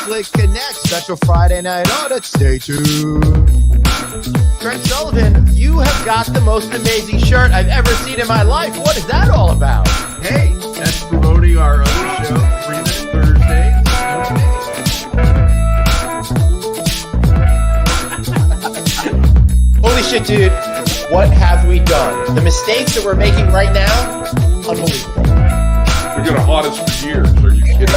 Click Connect, special Friday night audit. Stay tuned. Craig Sullivan, you have got the most amazing shirt I've ever seen in my life. What is that all about? Hey, that's promoting our other show, 3 Minute Thursdays. Holy shit, dude. What have we done? The mistakes that we're making right now, unbelievable. You're going to haunt us for years. Are you kidding me?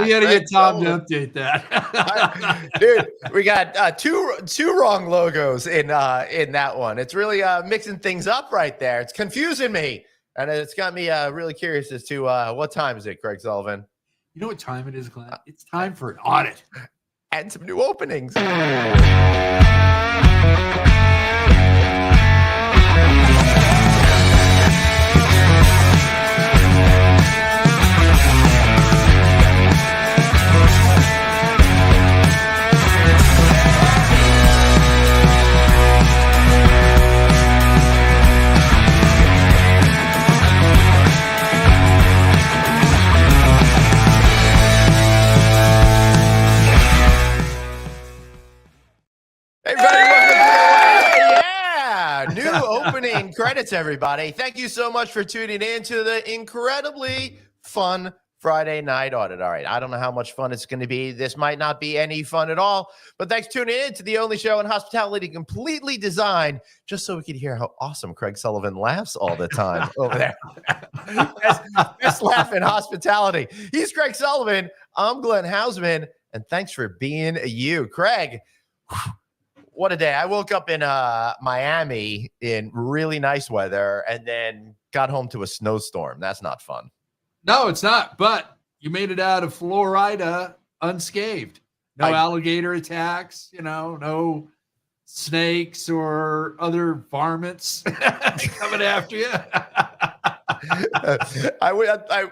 We got to get Tom to update that. Dude, we got two wrong logos in that one. It's really mixing things up right there. It's confusing me. And it's got me really curious as to what time is it, Craig Sullivan? You know what time it is, Glenn? It's time for an audit. And some new openings. New opening credits, everybody. Thank you so much for tuning in to the incredibly fun Friday night audit. All right, I don't know how much fun it's going to be. This might not be any fun at all, but thanks for tuning in to the only show in hospitality completely designed just so we could hear how awesome Craig Sullivan laughs all the time over there. best laugh in hospitality. He's Craig Sullivan. I'm Glenn Hausman, and thanks for being you. Craig, what a day. I woke up in Miami in really nice weather and then got home to a snowstorm. That's not fun. No, it's not. But you made it out of Florida unscathed. No alligator attacks, no snakes or other varmints coming after you. I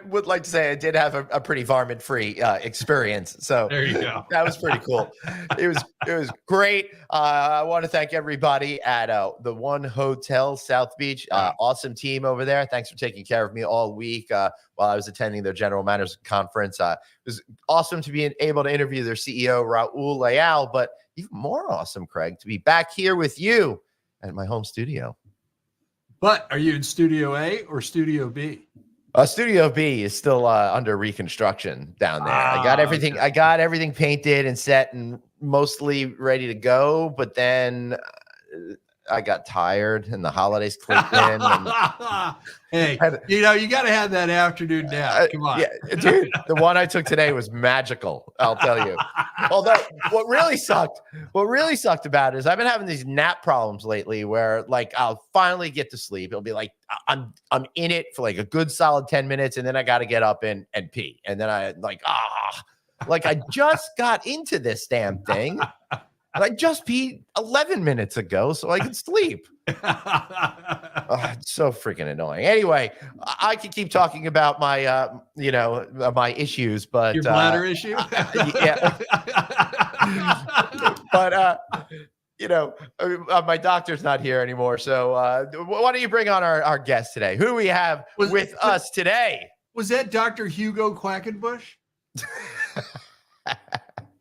would like to say I did have a pretty varmint-free experience. So there you go. That was pretty cool. It was great. I want to thank everybody at the One Hotel South Beach. Awesome team over there. Thanks for taking care of me all week while I was attending their general managers conference. It was awesome to be able to interview their CEO, Raul Leal, but even more awesome, Craig, to be back here with you at my home studio. But are you in Studio A or Studio B? Studio B is still under reconstruction down there. I got everything. Okay. I got everything painted and set and mostly ready to go. But then I got tired and the holidays clicked in. And hey, you got to have that afternoon nap. Come on, yeah, dude. The one I took today was magical. I'll tell you. Although what really sucked about it is I've been having these nap problems lately, where like I'll finally get to sleep. It'll be like I'm in it for like a good solid 10 minutes, and then I got to get up and pee, and then I I just got into this damn thing. And I just peed 11 minutes ago so I could sleep. It's so freaking annoying. Anyway, I could keep talking about my, my issues, but your bladder issue. Yeah. But my doctor's not here anymore. So why don't you bring on our guest today? Who do we have with us today? Was that Dr. Hugo Quackenbush?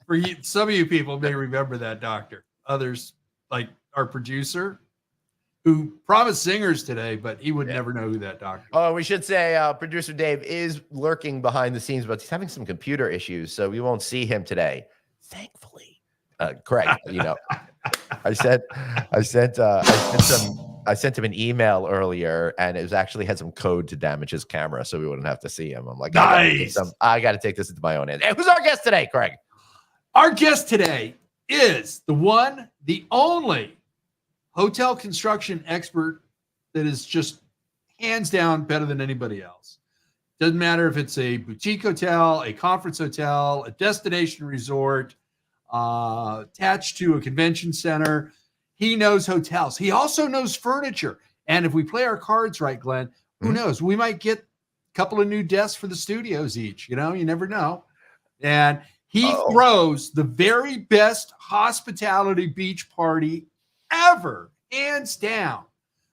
For you, some of you people may remember that doctor. Others, like our producer, who promised singers today, but he would never know who that doctor was. Oh, we should say producer Dave is lurking behind the scenes, but he's having some computer issues, so we won't see him today. Thankfully. Craig, I sent him an email earlier, and it was actually had some code to damage his camera, so we wouldn't have to see him. I'm like, nice. I got to take this into my own hands. Hey, who's our guest today, Craig? Our guest today is the one, the only hotel construction expert that is just hands down better than anybody else. Doesn't matter if it's a boutique hotel, a conference hotel, a destination resort, attached to a convention center. He knows hotels. He also knows furniture. And if we play our cards right, Glenn, who knows? We might get a couple of new desks for the studios each. You never know. And he throws the very best hospitality beach party ever, hands down.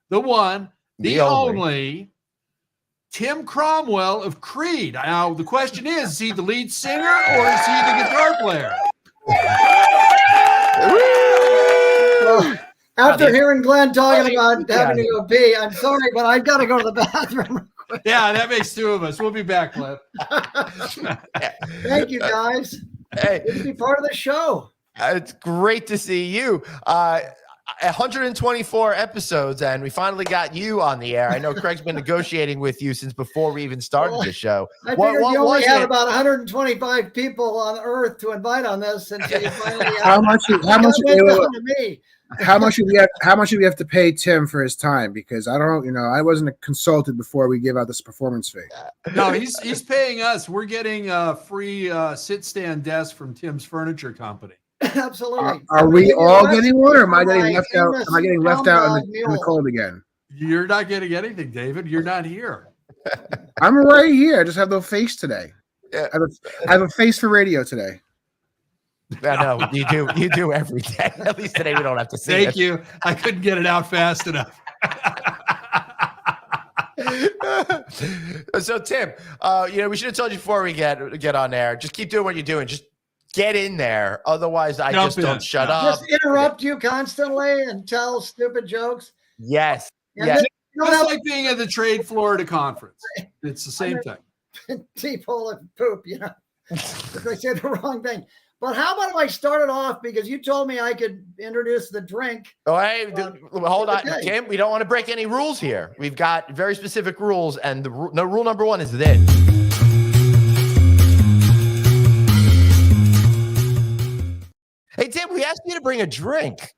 The one, the only Tim Cromwell of CREDE. Now, the question is he the lead singer or is he the guitar player? Well, after hearing Glenn talking about having to go pee, I'm sorry, but I've got to go to the bathroom. Yeah, that makes two of us. We'll be back, Cliff. Thank you, guys. Hey, Good to be part of the show. it's great to see you. 124 episodes, and we finally got you on the air. I know Craig's been negotiating with you since before we even started the show. I figured you only was have it? about 125 people on Earth to invite on this, and so you finally How much went down to me. How much do we have to pay Tim for his time? Because I don't, I wasn't consulted before we give out this performance fee. No, he's paying us. We're getting a free sit-stand desk from Tim's Furniture Company. Absolutely. Are we all getting one, or am I My getting left out? Am I getting left Crom out Dog in Mule. the cold again? You're not getting anything, David. You're not here. I'm right here. I just have no face today. Yeah. I have a face for radio today. I know you do every day. At least today we don't have to see Thank you. I couldn't get it out fast enough. So Tim, we should have told you before we get on there. Just keep doing what you're doing. Just get in there. Otherwise, I Jump just don't in. shut Yeah. up. Just interrupt you constantly and tell stupid jokes. Yes. And Yes. then you don't Just have like being at the Trade Florida conference. It's the same thing. a deep hole of poop, if I say the wrong thing. But how about if I started off, because you told me I could introduce the drink. Oh, hey, hold on, Okay. Tim. We don't want to break any rules here. We've got very specific rules, and rule number one is this. Hey, Tim, we asked you to bring a drink.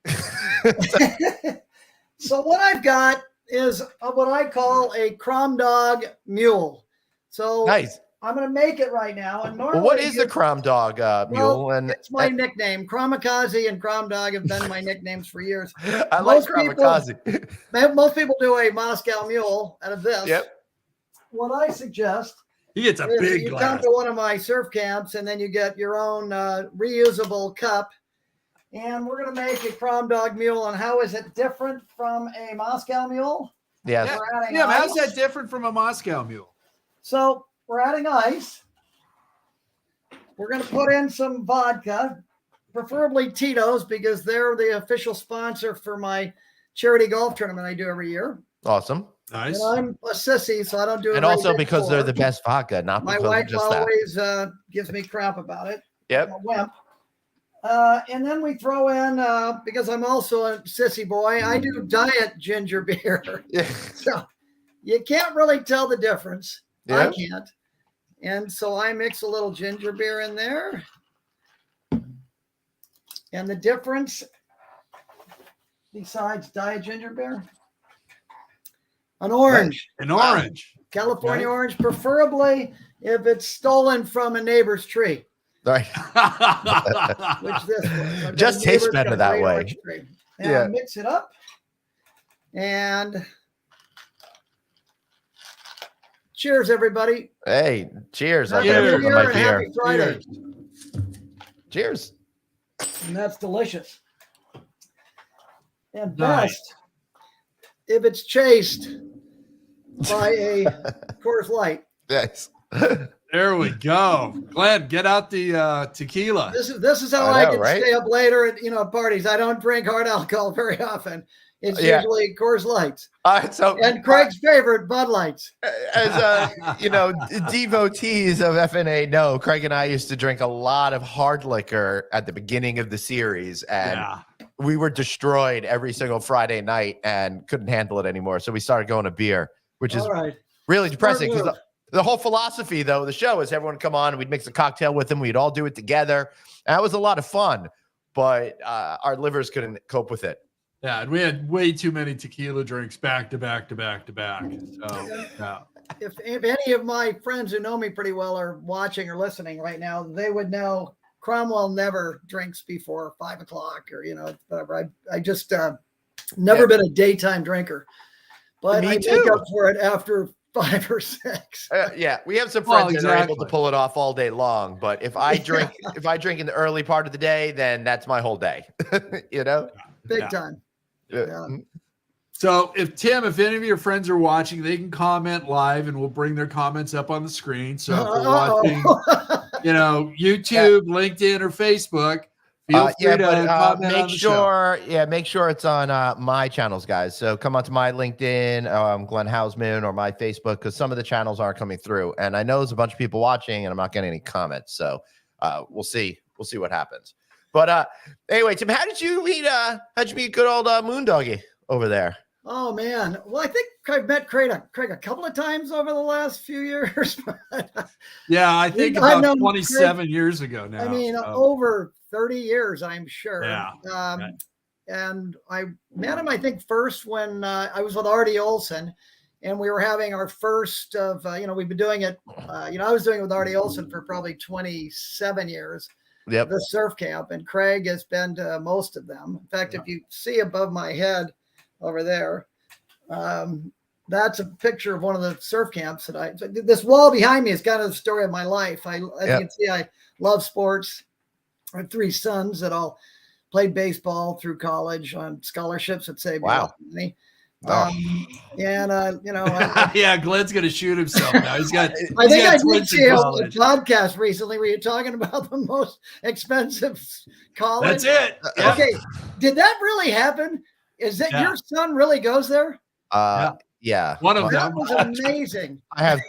So what I've got is what I call a Crom Dog Mule. So Nice. I'm going to make it right now. And normally, Well, what is the Crom Dog Mule? And it's my nickname. Kromakaze and Crom Dog have been my nicknames for years. I like most people- Kromakaze. Most people do a Moscow Mule out of this. Yep. What I suggest He gets a is big you come glass. to one of my surf camps and then you get your own reusable cup. And we're going to make a Crom Dog Mule. And how is it different from a Moscow Mule? Yes. We're adding Yeah, how's ice. that different from a Moscow Mule? So we're adding ice. We're going to put in some vodka, preferably Tito's, because they're the official sponsor for my charity golf tournament I do every year. Awesome. Nice. And I'm a sissy, so I don't do it. And very also big because they're pour. the best vodka, not My because of wife just that. always gives me crap about it. Yep. I'm a wimp. And then we throw in, because I'm also a sissy boy, I do diet ginger beer. Yeah. So you can't really tell the difference. I Yep. can't. And so I mix a little ginger beer in there. And the difference, besides diet ginger beer, an orange, An orange. California Okay. orange, preferably if it's stolen from a neighbor's tree, Right. which this was. I've got Just a tastes neighbor's better got a that great way. orange tree. And Yeah. I mix it up. And cheers, everybody. Hey, cheers. Happy I'll New never Year my and beer. happy Friday. Cheers. And that's delicious. And Nice. best if it's chased by a Coors Light. Yes. There we go. Glenn, get out the tequila. This is how I I know, can right? stay up later at parties. I don't drink hard alcohol very often. It's Yeah. usually Coors Lights All right. So, and Craig's favorite Bud Lights. as devotees of FNA know, Craig and I used to drink a lot of hard liquor at the beginning of the series, and Yeah. we were destroyed every single Friday night and couldn't handle it anymore. So we started going to beer, which is All right. really depressing because move. the whole philosophy, though, of the show is everyone would come on and we'd mix a cocktail with them. We'd all do it together. And that was a lot of fun, but our livers couldn't cope with it. Yeah, and we had way too many tequila drinks back to back to back to back. So, yeah. If any of my friends who know me pretty well are watching or listening right now, they would know Cromwell never drinks before 5 o'clock or whatever. I just never been a daytime drinker, but Me I too. make up for it after 5 or 6. Yeah, we have some Well, friends that are able to exactly. pull it off all day long. But if I drink, if I drink in the early part of the day, then that's my whole day. Big Yeah. time. Yeah. Yeah. So if any of your friends are watching, they can comment live and we'll bring their comments up on the screen. So if we're watching, YouTube, LinkedIn, or Facebook, feel free to comment on the show. Make sure it's on my channels, guys. So come onto my LinkedIn, Glenn Hausman, or my Facebook, because some of the channels aren't coming through. And I know there's a bunch of people watching and I'm not getting any comments. So we'll see. We'll see what happens. But anyway, Tim, how did you meet good old Moondoggy over there? Oh man, well, I think I've met Craig a couple of times over the last few years. Yeah, I think about 27 years ago now. I mean, over 30 years, I'm sure. Yeah. And I met him, I think, first when I was with Artie Olson, and we were having our first of, we've been doing it. I was doing it with Artie Olson for probably 27 years. Yep. The surf camp, and Craig has been to most of them. In fact, if you see above my head over there, that's a picture of one of the surf camps this wall behind me is kind of the story of my life. As you can see, I love sports. I have 3 sons that all played baseball through college on scholarships at Save Money. Yeah, Glenn's gonna shoot himself now. I think I did see a podcast recently where you're talking about the most expensive college. That's it. Okay, did that really happen? Is that your son really goes there? Yeah. One of them. That was amazing. I have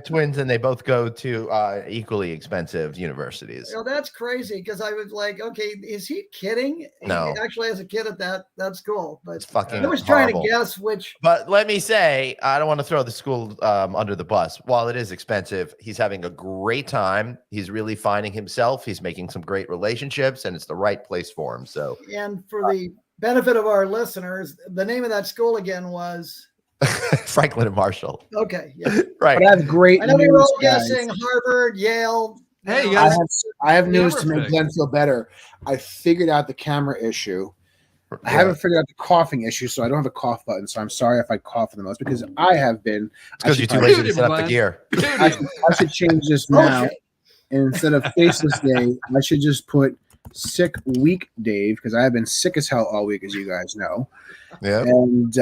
twins, and they both go to equally expensive universities. That's crazy, because I was like, okay, is he kidding? No. He actually has a kid at that school, but it's fucking I was horrible. trying to guess which. But let me say, I don't want to throw the school under the bus. While it is expensive, he's having a great time. He's really finding himself. He's making some great relationships, and it's the right place for him. So, and for the benefit of our listeners, the name of that school again was Franklin and Marshall. Okay, yeah, right. But I have great. I know we were all guys. guessing Harvard, Yale. Hey, I have news to make Glenn feel better. I figured out the camera issue. I haven't figured out the coughing issue, so I don't have a cough button. So I'm sorry if I cough in the most, because I have been. Because you're too lazy to set up the gear. I should change this now. And instead of Faceless Day, I should just put Sick Week Dave, because I have been sick as hell all week, as you guys know. Yeah. And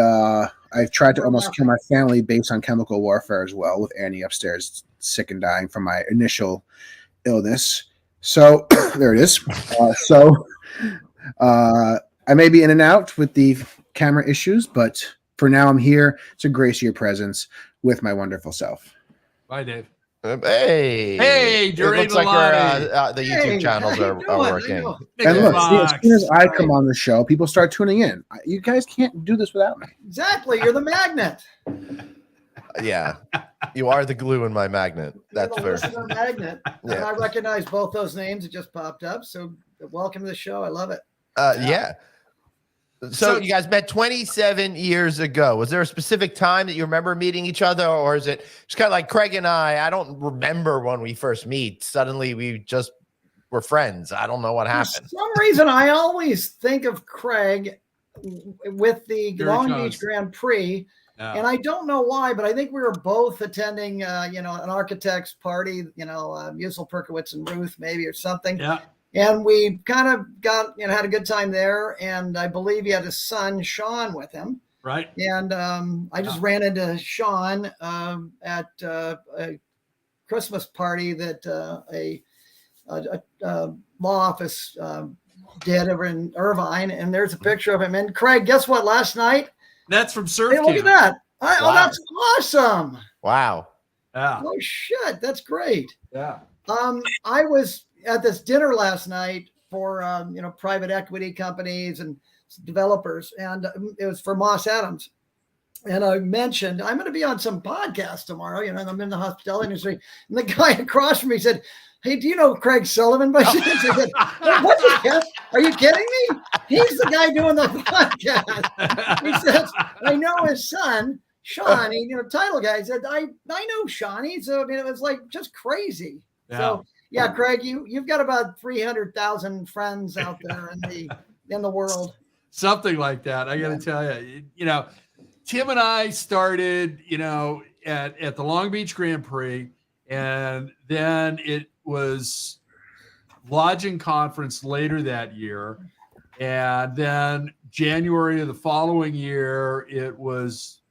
I've tried to almost kill my family based on chemical warfare as well, with Annie upstairs sick and dying from my initial illness. So there it is. I may be in and out with the camera issues, but for now I'm here to grace your presence with my wonderful self. Bye, Dave. Hey, it looks like the YouTube channels are working. And look, as soon as I come on the show, people start tuning in. You guys can't do this without me. Exactly, you're the magnet. Yeah, you are the glue in my magnet. That's for sure. Magnet. Yeah. And I recognize both those names that just popped up. So welcome to the show. I love it. Yeah. So you guys met 27 years ago. Was there a specific time that you remember meeting each other, or is it just kind of like Craig and I don't remember when we first meet. Suddenly we just were friends. I don't know what happened. For some reason, I always think of Craig with the Long Beach Grand Prix. Yeah. And I don't know why, but I think we were both attending, an architect's party, Musil Perkowitz and Ruth maybe, or something. Yeah. And we kind of had a good time there. And I believe he had his son, Sean, with him. Right. And I just ran into Sean at a Christmas party that a law office did over in Irvine. And there's a picture of him. And Craig, guess what? Last night. That's from Surf Camp. Look at that. Wow. Oh, that's awesome. Wow. Yeah. Oh, shit. That's great. Yeah. I was at this dinner last night for private equity companies and developers, and it was for Moss Adams. And I mentioned I'm going to be on some podcast tomorrow. I'm in the hospitality industry, and the guy across from me said, "Hey, do you know Craig Sullivan?" By chance? I said, "What? Are you kidding me? He's the guy doing the podcast." He says, "I know his son, Sean. Title guy." He said, "I know Shawnee." So it was like just crazy. Yeah. So. Yeah, Craig, you've got about 300,000 friends out there in the world. Something like that. I got to tell you, Tim and I started, at the Long Beach Grand Prix, and then it was lodging conference later that year. And then January of the following year,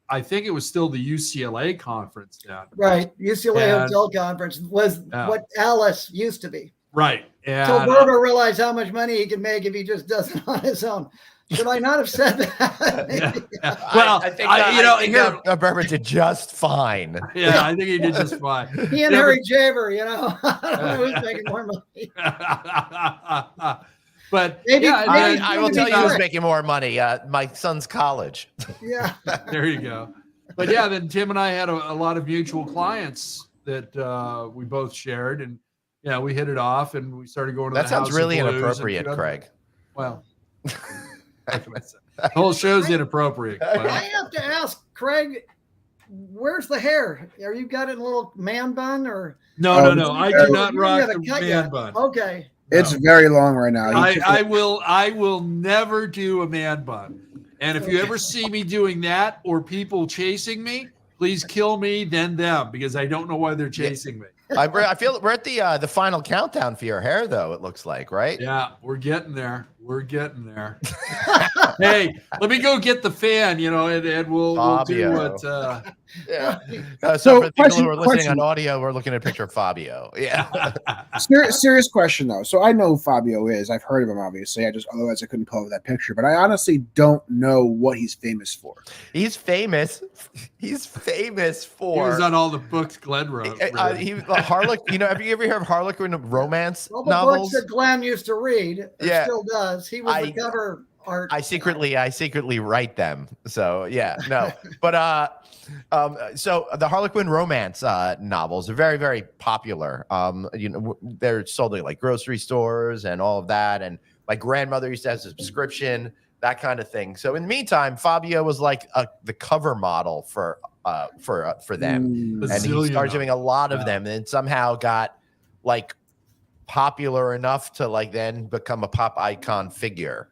I think it was still the UCLA conference then. Right. UCLA And- Hotel Conference was what Alice used to be. Right. Until And Berber realized how much money he can make if he just does it on his own. Should I not have said that? well, I think Berber did just fine. Yeah, I think he did just fine. He and Harry Javer, I don't know who's making more money. But Maybe I will tell you who's correct. making more money. My son's college. Yeah. there you go. But yeah, then Tim and I had a lot of mutual clients that we both shared, and we hit it off, and we started going to That the sounds House really of Blues inappropriate, and Craig. Well, the whole show's inappropriate. But I have to ask, Craig, where's the hair? Are you got it in a little man bun or? no. I do not You rock haven't the cut man yet. bun. Okay. It's very long right now. I will never do a man bun. And if you ever see me doing that or people chasing me, please kill me, then them, because I don't know why they're chasing me. I feel we're at the final countdown for your hair, though. It looks like, right? Yeah, we're getting there. We're getting there. Hey, let me go get the fan, and we'll do what. Yeah. So, So for the people who are listening question. on audio, we're looking at a picture of Fabio. Yeah. Serious question though. So I know who Fabio is. I've heard of him, obviously. Otherwise I couldn't pull over that picture. But I honestly don't know what he's famous for. He's famous. He's famous He for. was on all the books Glenn wrote. Harlequin. Have you ever heard of Harlequin romance All the novels? books that Glenn used to read, or Yeah. still does. He was the cover art. I secretly write them. So yeah, no. But so the Harlequin romance novels are very, very popular. They're sold at like grocery stores and all of that. And my grandmother used to have a subscription, that kind of thing. So in the meantime, Fabio was like the cover model for them. And he started doing a lot of them, and somehow got like popular enough to like then become a pop icon figure,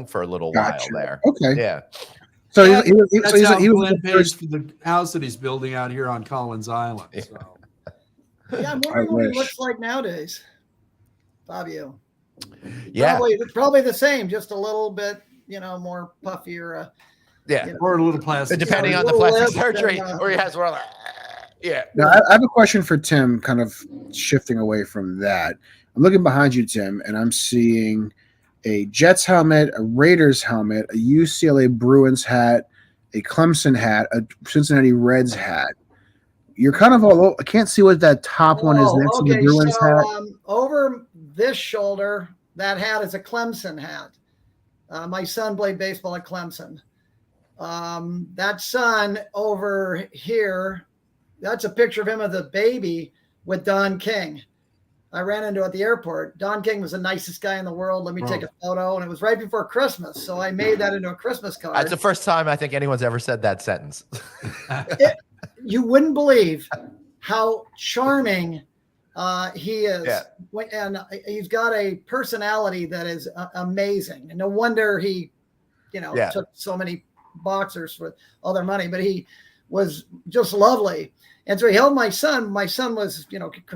for a little while there. Okay. Yeah. So That's he was Glenn the pays first. for the house that he's building out here on Collins Island. So. Yeah, I'm wondering what he looks like nowadays. Fabio. Yeah. Probably the same, just a little bit, more puffier. Yeah. Or a little plastic. Depending on the little plastic lips surgery, and, or he has one. Yeah. Now I have a question for Tim, kind of shifting away from that. I'm looking behind you, Tim, and I'm seeing a Jets helmet, a Raiders helmet, a UCLA Bruins hat, a Clemson hat, a Cincinnati Reds hat. You're kind of all over. I can't see what that top one is next to the Bruins hat. Over this shoulder, that hat is a Clemson hat. My son played baseball at Clemson. That son over here, that's a picture of him as a baby with Don King. I ran into at the airport. Don King was the nicest guy in the world. Let me take a photo. And it was right before Christmas. So I made that into a Christmas card. That's the first time I think anyone's ever said that sentence. You wouldn't believe how charming he is. Yeah. And he's got a personality that is amazing. And no wonder he, took so many boxers with all their money, but he was just lovely. And so he held my son. My son was,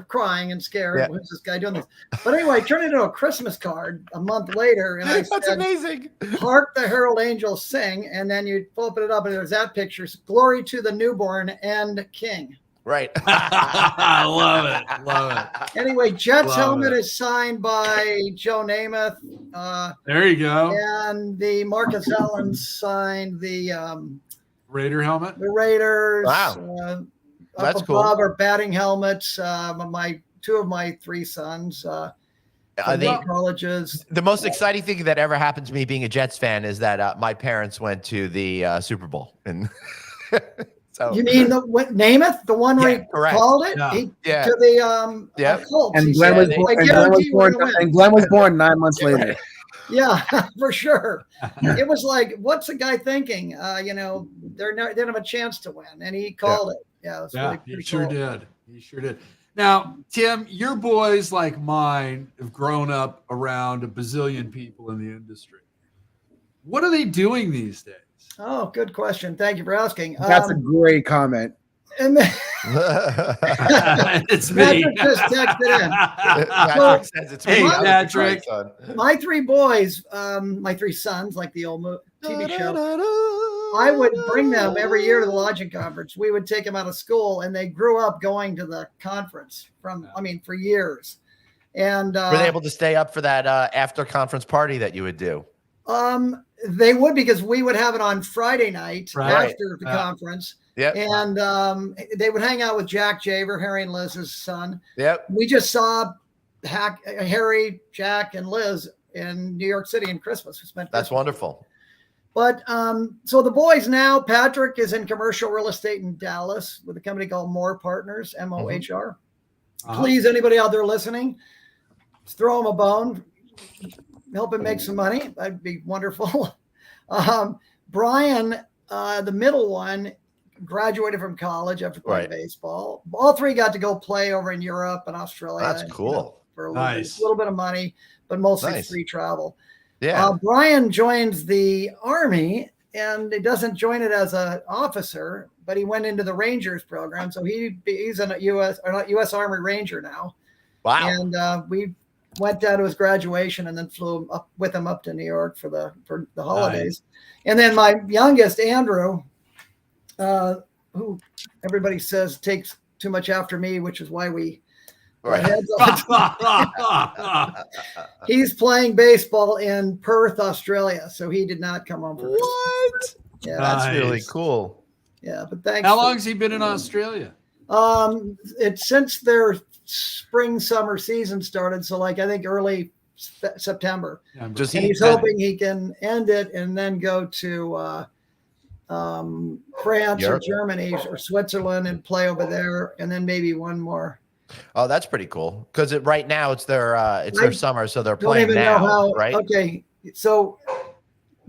crying and scared. Yeah. What's this guy doing this? But anyway, I turned it into a Christmas card a month later. And I That's said, amazing. Hark the Herald Angels sing. And then you open it up and there's that picture. Glory to the newborn and king. Right. I love it. Love it. Anyway, Jets Love helmet it. is signed by Joe Namath. There you go. And the Marcus Allen signed the Raider helmet. Raiders. Wow. Up That's above cool. are batting helmets. Two of my three sons from colleges. The most exciting thing that ever happened to me being a Jets fan is that my parents went to the Super Bowl. And so You mean Namath, the one where he correct. called it? Yeah. To the Colts. And He Glenn, said, was born, "I and, Glenn was guarantee we're born, gonna win." and Glenn was born 9 months later. Yeah, for sure. It was like, what's the guy thinking? They didn't have a chance to win, and he called it. Yeah, it was really He pretty sure cool. did. He sure did. Now, Tim, your boys like mine have grown up around a bazillion people in the industry. What are they doing these days? Oh, good question. Thank you for asking. That's a great comment. And then It's me. Patrick just texted in. Patrick says it's me. Hey, That was the Patrick. son. My three boys, my three sons, like the old TV show, I would bring them every year to the lodging conference. We would take them out of school, and they grew up going to the conference for years. And Were they able to stay up for that after conference party that you would do? they would, because we would have it on Friday night Right. after the conference. Yep. And they would hang out with Jack Javer, Harry and Liz's son. Yep. We just saw Harry, Jack, and Liz in New York City in Christmas. We spent That's Christmas. wonderful. But so the boys now, Patrick is in commercial real estate in Dallas with a company called Mohr Partners, MOHR. Please, anybody out there listening, just throw him a bone, help him make some money. That'd be wonderful. Brian, the middle one, graduated from college after playing baseball. All three got to go play over in Europe and Australia. That's cool. For a Nice. little bit of money, but mostly free travel. Yeah. Brian joins the Army, and he doesn't join it as an officer, but he went into the Rangers program. So he's a U.S. Army Ranger now. Wow. And we went down to his graduation and then flew up with him up to New York for the holidays. Nice. And then my youngest, Andrew, who everybody says takes too much after me, which is why we he's playing baseball in Perth, Australia, so he did not come home for Christmas. What? Yeah, that's really cool. Yeah, but thanks. How long has he been in Australia? It's since their summer season started, so I think early September. Yeah, he's hoping he can end it and then go to France or Germany or Switzerland and play over there, and then maybe one more. Oh, that's pretty cool. Because right now it's their summer, so they're playing don't even now, know how, right? Okay, so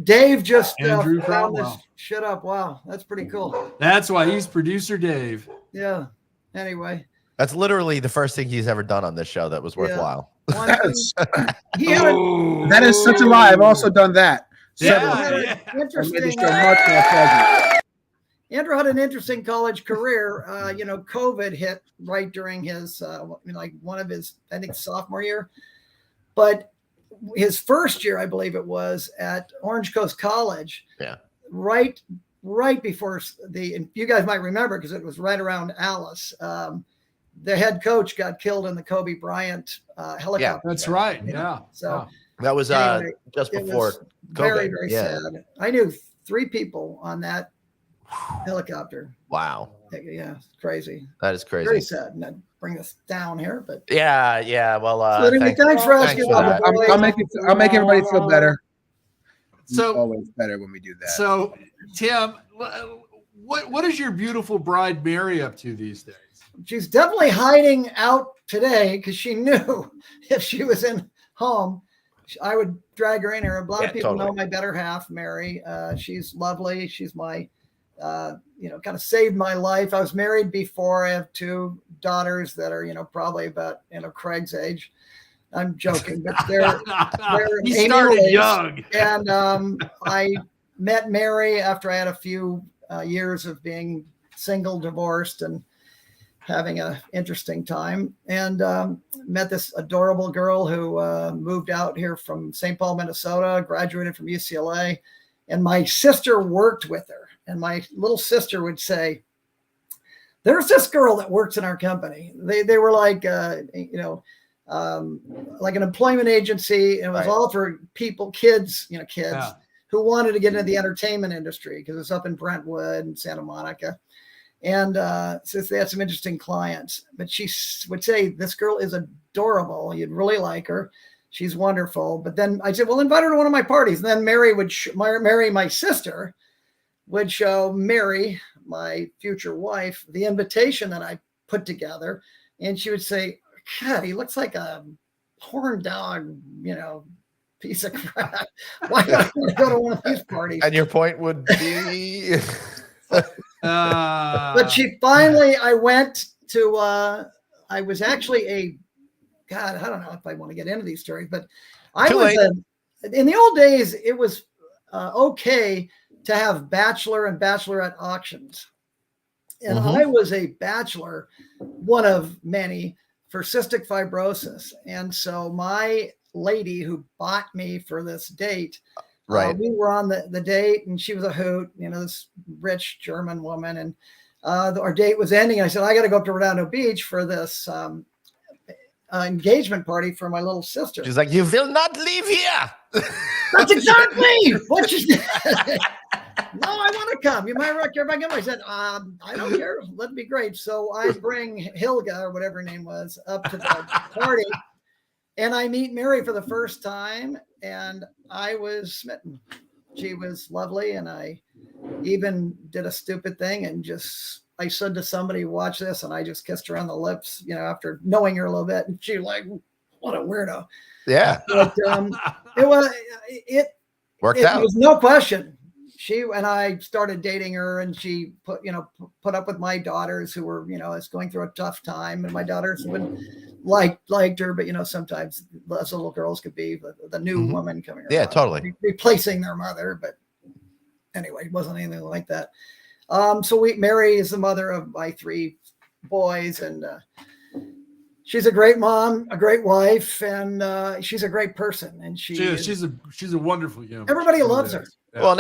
Dave just Andrew found this Cromwell. shit up. Wow, that's pretty cool. That's why he's producer Dave. Yeah. Anyway, that's literally the first thing he's ever done on this show that was worthwhile. That is such a lie. I've also done that. Interesting. Andrew had an interesting college career. COVID hit right during his, one of his, I think, sophomore year. But his first year, I believe it was, at Orange Coast College. Yeah. Right before you guys might remember because it was right around Alice. The head coach got killed in the Kobe Bryant helicopter. Yeah, that's right. Yeah. So that was anyway, just before COVID. Very, very sad. I knew 3 people on that helicopter. Wow. Yeah, it's crazy. That is crazy. Very sad. And I'd bring us down here, but yeah. Well, so anyway, thanks for asking about the boys. I'll make everybody feel better. So it's always better when we do that. So, Tim, what is your beautiful bride Mary up to these days? She's definitely hiding out today because she knew if she was in home, I would drag her in here. A lot of people know my better half, Mary. She's lovely. She's my, kind of saved my life. I was married before. I have 2 daughters that are, probably about, Craig's age. I'm joking, but they're he started young. And I met Mary after I had a few years of being single, divorced, and having an interesting time, and met this adorable girl who moved out here from St. Paul, Minnesota, graduated from UCLA, and my sister worked with her. And my little sister would say, there's this girl that works in our company. They were like, like an employment agency. And it was all for kids who wanted to get into the entertainment industry because it's up in Brentwood and Santa Monica. And since they had some interesting clients, but she would say, this girl is adorable. You'd really like her. She's wonderful. But then I said, well, invite her to one of my parties. And then Mary would my sister would show Mary, my future wife, the invitation that I put together. And she would say, God, he looks like a horn dog, piece of crap. Why do I want to go to one of these parties? And your point would be... But she finally, I went to, I was actually I don't know if I want to get into these stories, but in the old days, it was okay to have bachelor and bachelorette auctions. And I was a bachelor, one of many, for cystic fibrosis. And so my lady who bought me for this date, Right. we were on the date, and she was a hoot, this rich German woman. And our date was ending. I said, I got to go up to Redondo Beach for this engagement party for my little sister. She's like, you will not leave here. That's exactly what she said. No, I want to come. You might care if I come. I said, I don't care. That'd be great. So I bring Hilga, or whatever her name was, up to the party, and I meet Mary for the first time, and I was smitten. She was lovely, and I even did a stupid thing and I said to somebody, watch this, and I just kissed her on the lips, after knowing her a little bit, and she like, what a weirdo. Yeah. But it Worked out. was no question. She and I started dating her, and she put up with my daughters who were, is going through a tough time, and my daughters would liked her, but sometimes as little girls could be the new woman coming around. Yeah, totally. Replacing their mother. But anyway, it wasn't anything like that. So Mary is the mother of my 3 boys, and she's a great mom, a great wife, and she's a great person. And she's a wonderful human. Everybody loves her. Yeah. Well,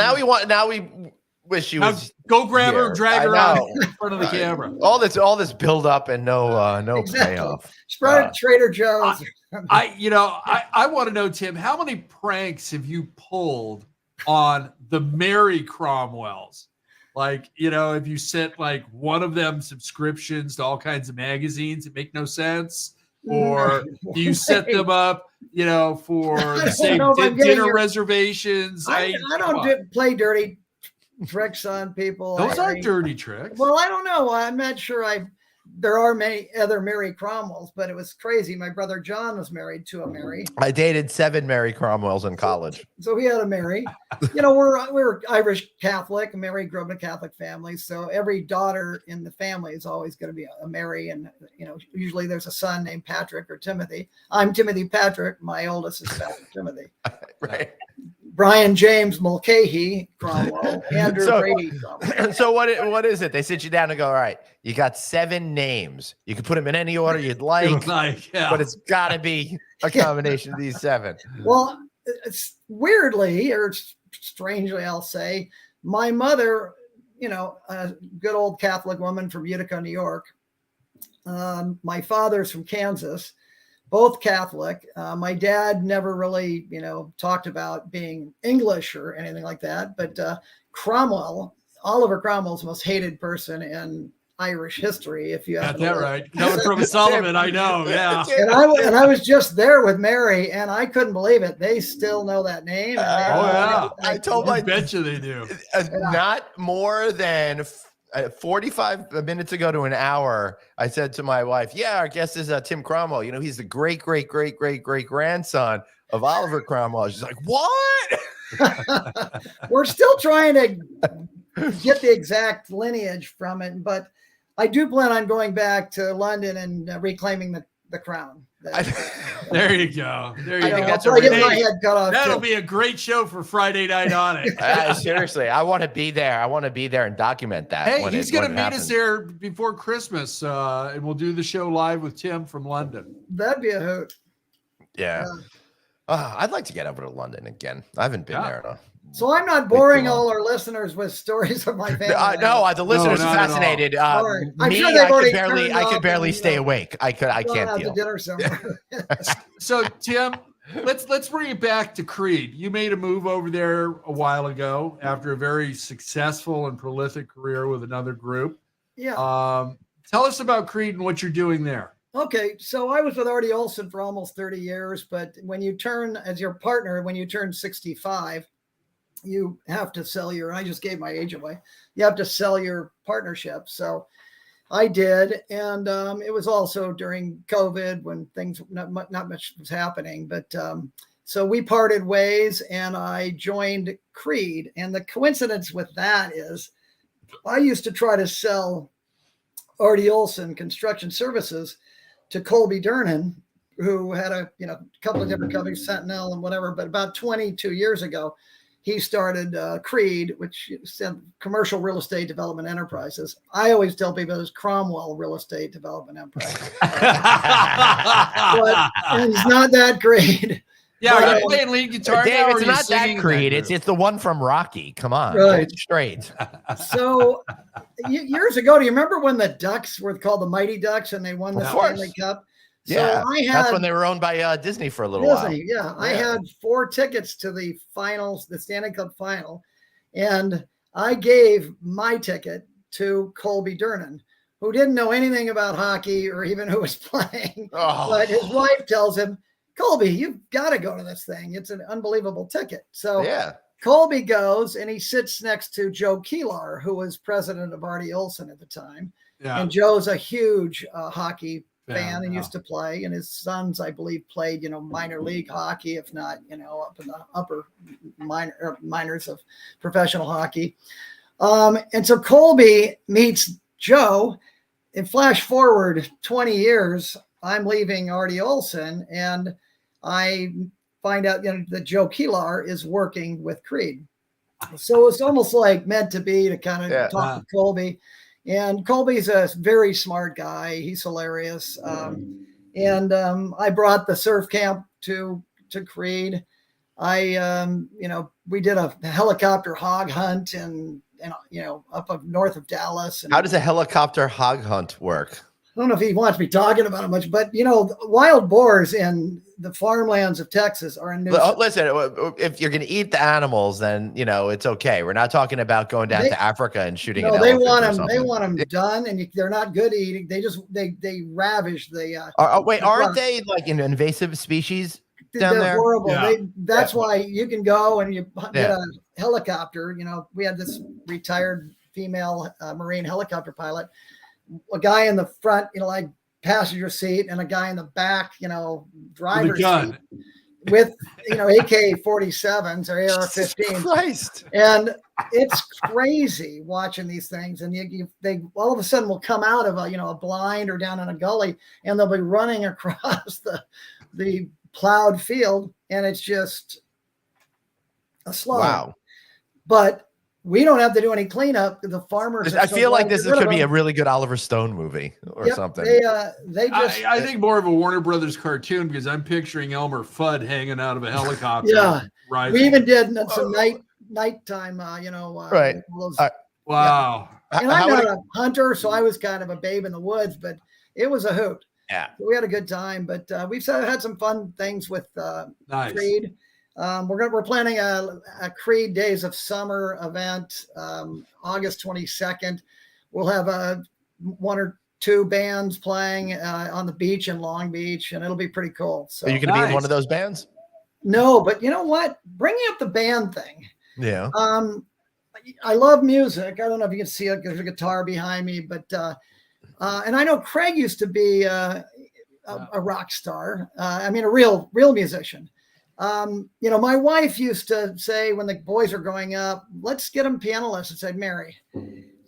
now we wish she was. Go grab her, drag her out in front of the Right. camera. All this build up and no Exactly. payoff. Spread at Trader Joe's. I want to know, Tim, how many pranks have you pulled on the Mary Cromwells? Like, if you sent like one of them subscriptions to all kinds of magazines that make no sense, or do you set them up, for the same dinner reservations? I don't play dirty tricks on people. Those aren't dirty tricks. Well, I don't know. I'm not sure. There are many other Mary Cromwells, but it was crazy. My brother John was married to a Mary. I dated 7 Mary Cromwells in college. So he had a Mary. We're Irish Catholic. Mary grew up in a Catholic family, so every daughter in the family is always going to be a Mary, and usually there's a son named Patrick or Timothy. I'm Timothy Patrick. My oldest is Patrick Timothy. Right. Brian James Mulcahy Cromwell, Andrew Brady Cromwell. So what is it? They sit you down and go, all right, you got 7 names. You can put them in any order you'd like, but it's got to be a combination of these 7. Well, it's weirdly or strangely, I'll say, my mother, a good old Catholic woman from Utica, New York. My father's from Kansas. Both Catholic. My dad never really, talked about being English or anything like that. But Oliver Cromwell's the most hated person in Irish history. If you have that right, coming from Sullivan, I know. Yeah. And I was just there with Mary, and I couldn't believe it. They still know that name. I told I bet you they do. Not more than 45 minutes ago to an hour, I said to my wife, yeah, our guest is Tim Cromwell. He's the great grandson of Oliver Cromwell. She's like, what? We're still trying to get the exact lineage from it, but I do plan on going back to London and reclaiming the crown. There you go. That'll be a great show for Friday Night on it. Seriously, I want to be there. I want to be there and document that. Hey, he's going to meet us there before Christmas, and we'll do the show live with Tim from London. That'd be a hoot. Yeah. I'd like to get over to London again. I haven't been there enough. So I'm not boring all our listeners with stories of my family. No, the listeners are fascinated. I'm me, sure I could barely stay awake. I can't deal. To dinner somewhere. So Tim, let's bring it back to CREDE. You made a move over there a while ago after a very successful and prolific career with another group. Yeah. Tell us about CREDE and what you're doing there. Okay, so I was with Artie Olson for almost 30 years, but when you turn 65, you have to sell I just gave my age away. You have to sell your partnership. So I did. And it was also during COVID when things, not much was happening, but so we parted ways and I joined CREDE. And the coincidence with that is I used to try to sell Artie Olson Construction Services to Colby Durnan, who had a couple of different companies, Sentinel and whatever, but about 22 years ago, he started CREDE, which said Commercial Real Estate Development Enterprises. I always tell people it's Cromwell Real Estate Development Enterprise. But he's not that great. Yeah, But, are you playing lead guitar Dave, now? Or it's are you not that singing in Creed. group? It's the one from Rocky. Come on, Right. get it straight. So years ago, do you remember when the Ducks were called the Mighty Ducks and they won the Of course. Stanley Cup? So Yeah, I had that's when they were owned by Disney for a little Disney, yeah. I had 4 tickets to the finals, the Stanley Cup final, and I gave my ticket to Colby Durnan, who didn't know anything about hockey or even who was playing. while. But his wife tells him, Colby, you've got to go to this thing. It's an unbelievable ticket. So Yeah. Colby goes and he sits next to Joe Keelar, who was president of Artie Olson at the time. Yeah. And Joe's a huge hockey Yeah, fan and yeah. used to play. And his sons, I believe, played, minor league hockey, if not, up in the upper minors of professional hockey. And so Colby meets Joe, and flash forward 20 years, I'm leaving Artie Olson, and I find out that Joe Keelar is working with CREDE. So it's almost like meant to be to kind of talk to Colby. And Colby's a very smart guy. He's hilarious. And I brought the surf camp to CREDE. We did a helicopter hog hunt and up north of Dallas. And How does a helicopter hog hunt work? I don't know if he wants me talking about it much, but wild boars in the farmlands of Texas are a nuisance. Listen, if you're going to eat the animals, then it's okay. We're not talking about going down to Africa and shooting. No, an they elephant want or them. something. They want them done, and they're not good eating. They ravish the. Wait, aren't they like an invasive species down They're there? horrible. Yeah. That's why you can go and you get a helicopter. We had this retired female Marine helicopter pilot, a guy in the front, like passenger seat, and a guy in the back, driver's seat with AK-47s or AR-15s. Christ. And it's crazy watching these things. And they all of a sudden will come out of a blind or down in a gully, and they'll be running across the plowed field, and it's just a slaughter. Wow. But we don't have to do any cleanup. The farmers. I feel like this could be a really good Oliver Stone movie or something. They just. I think more of a Warner Brothers cartoon, because I'm picturing Elmer Fudd hanging out of a helicopter. Yeah. Right. We even did some nighttime. Right. Those, Wow. and I'm not a hunter, so I was kind of a babe in the woods, but it was a hoot. Yeah. We had a good time, but we've had some fun things with Nice. CREDE. We're planning a CREDE Days of Summer event, August 22nd. We'll have 1 or 2 bands playing on the beach in Long Beach, and it'll be pretty cool. So Are you going to be in one of those bands? No, but you know what? Bringing up the band thing. Yeah. I love music. I don't know if you can see it. There's a guitar behind me, but and I know Craig used to be a rock star. I mean, a real musician. My wife used to say when the boys are growing up, let's get them piano lessons. I'd Mary.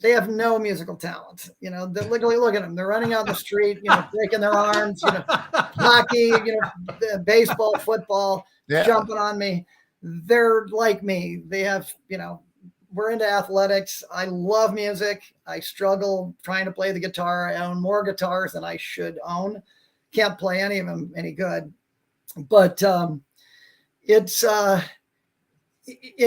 They have no musical talent. Look at them. They're running out the street, breaking their arms, hockey, baseball, football, jumping on me. They're like me. They have, we're into athletics. I love music. I struggle trying to play the guitar. I own more guitars than I should own. Can't play any of them any good. But it's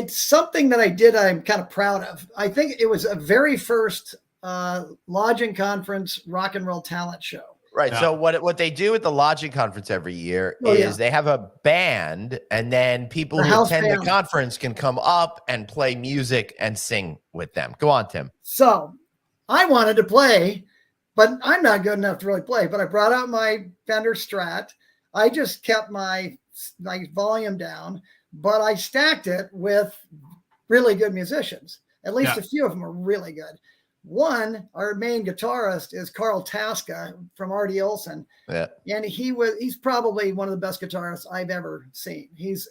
something that I did. I'm kind of proud of. I think it was a very first lodging conference rock and roll talent show. Right. Yeah. So what they do at the lodging conference every year is they have a band, and then people who attend the conference can come up and play music and sing with them. Go on, Tim. So I wanted to play, but I'm not good enough to really play. But I brought out my Fender Strat. I just kept my volume down, but I stacked it with really good musicians. At least a few of them are really good. One, our main guitarist is Carl Tasca from Artie Olson. Yeah. And he's probably one of the best guitarists I've ever seen. He's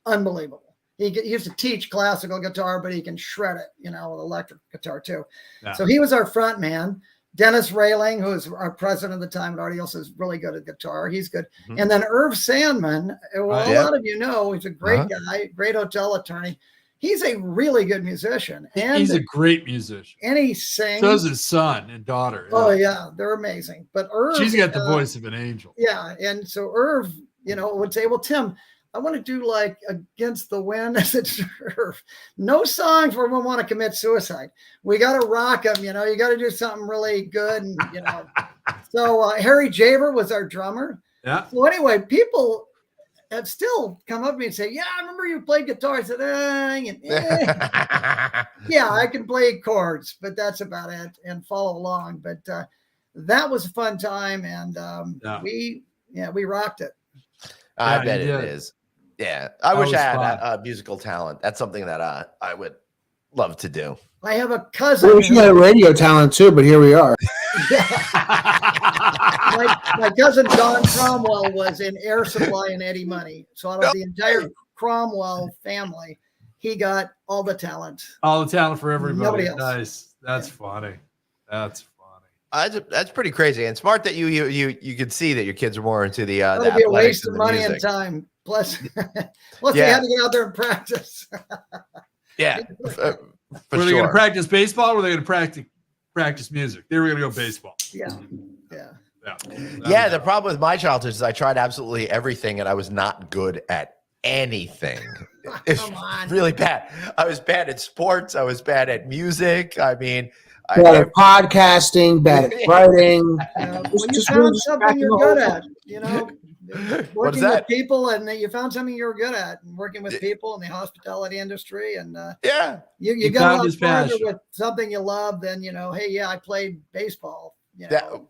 unbelievable. He used to teach classical guitar, but he can shred it, with electric guitar too. Yeah. So he was our front man. Dennis Railing, who was our president at the time at Artie Olson, is really good at guitar. He's good. Mm-hmm. And then Irv Sandman, a lot of you know, he's a great guy, great hotel attorney. he's a really good musician, and He's a great musician. and he sings. So is his son and daughter. Oh yeah, they're amazing. But Irv, She's got the voice of an angel. Yeah, and so Irv, would say, "Well, Tim, I want to do like Against the Wind." I said, "Irv, no songs where we want to commit suicide. We got to rock them. You got to do something really good." And so Harry Javer was our drummer. Yeah. So anyway, people have still come up to me and say, "Yeah, I remember you played guitar." I said, "Yeah, I can play chords, but that's about it, and follow along." But that was a fun time, and we rocked it. I bet it did. is. Yeah, I wish was I had fun. musical talent. That's something that I would love to do. I have a cousin. We should have radio talent too, but here we are. My cousin Don Cromwell was in Air Supply and Eddie Money. So out of the entire Cromwell family, he got all the talent. All the talent for everybody. Nobody else. Nice. That's funny. That's funny. That's pretty crazy and smart that you could see that your kids are more into the. That the would be a athletics waste and of the money music. and time. Plus they had to get out there and practice. Yeah, for Were they sure. going to practice baseball or were they going to practice music? They were going to go baseball. Yeah. Yeah, the problem with my childhood is I tried absolutely everything and I was not good at anything. It's Come on. really bad. I was bad at sports. I was bad at music. I mean, Bad at podcasting, bad at writing. When Just you really found just something cracking you're the good whole at, What's working that? with people, and you found something you were good at, and working with people in the hospitality industry, and yeah. you He got found a lot his farther passion. with something you love than hey, yeah, I played baseball.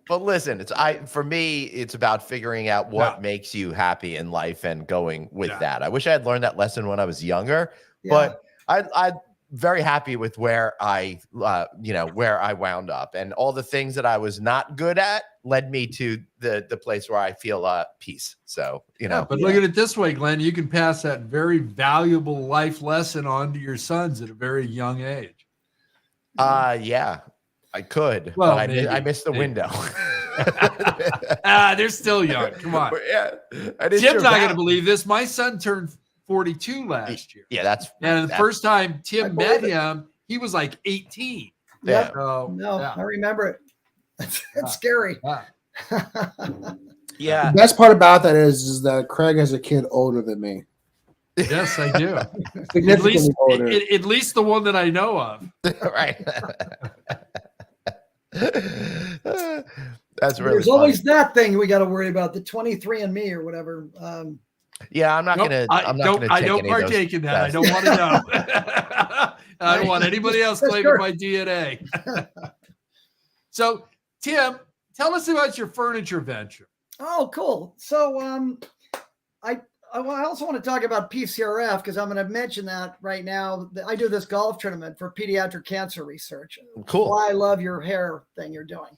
But listen, for me, it's about figuring out what makes you happy in life and going with that. I wish I had learned that lesson when I was younger, but I'm very happy with where I wound up, and all the things that I was not good at led me to the place where I feel peace. So, But look at it this way, Glenn, you can pass that very valuable life lesson on to your sons at a very young age. Yeah, I could. Well, but maybe, I missed the window. They're still young. Come on. Yeah, Tim's not going to believe this. My son turned 42 last year. Yeah, And the first time I Tim believe met it. him, he was like 18. Yeah. So, No, yeah. I remember it. It's scary. Yeah. Yeah. The best part about that is that Craig has a kid older than me. Yes, I do. Significantly older. At least the one that I know of. Right. That's really There's funny. always that thing we got to worry about, the 23andMe or whatever. Yeah, I'm not Nope, gonna. I I'm not don't. gonna I take don't any of those partake in that. I tests. don't want to know. I don't want anybody else That's claiming sure. my DNA. So, Tim, tell us about your furniture venture. Oh, cool. So I also want to talk about PCRF because I'm going to mention that right now. I do this golf tournament for pediatric cancer research. Cool. Why I love your hair thing you're doing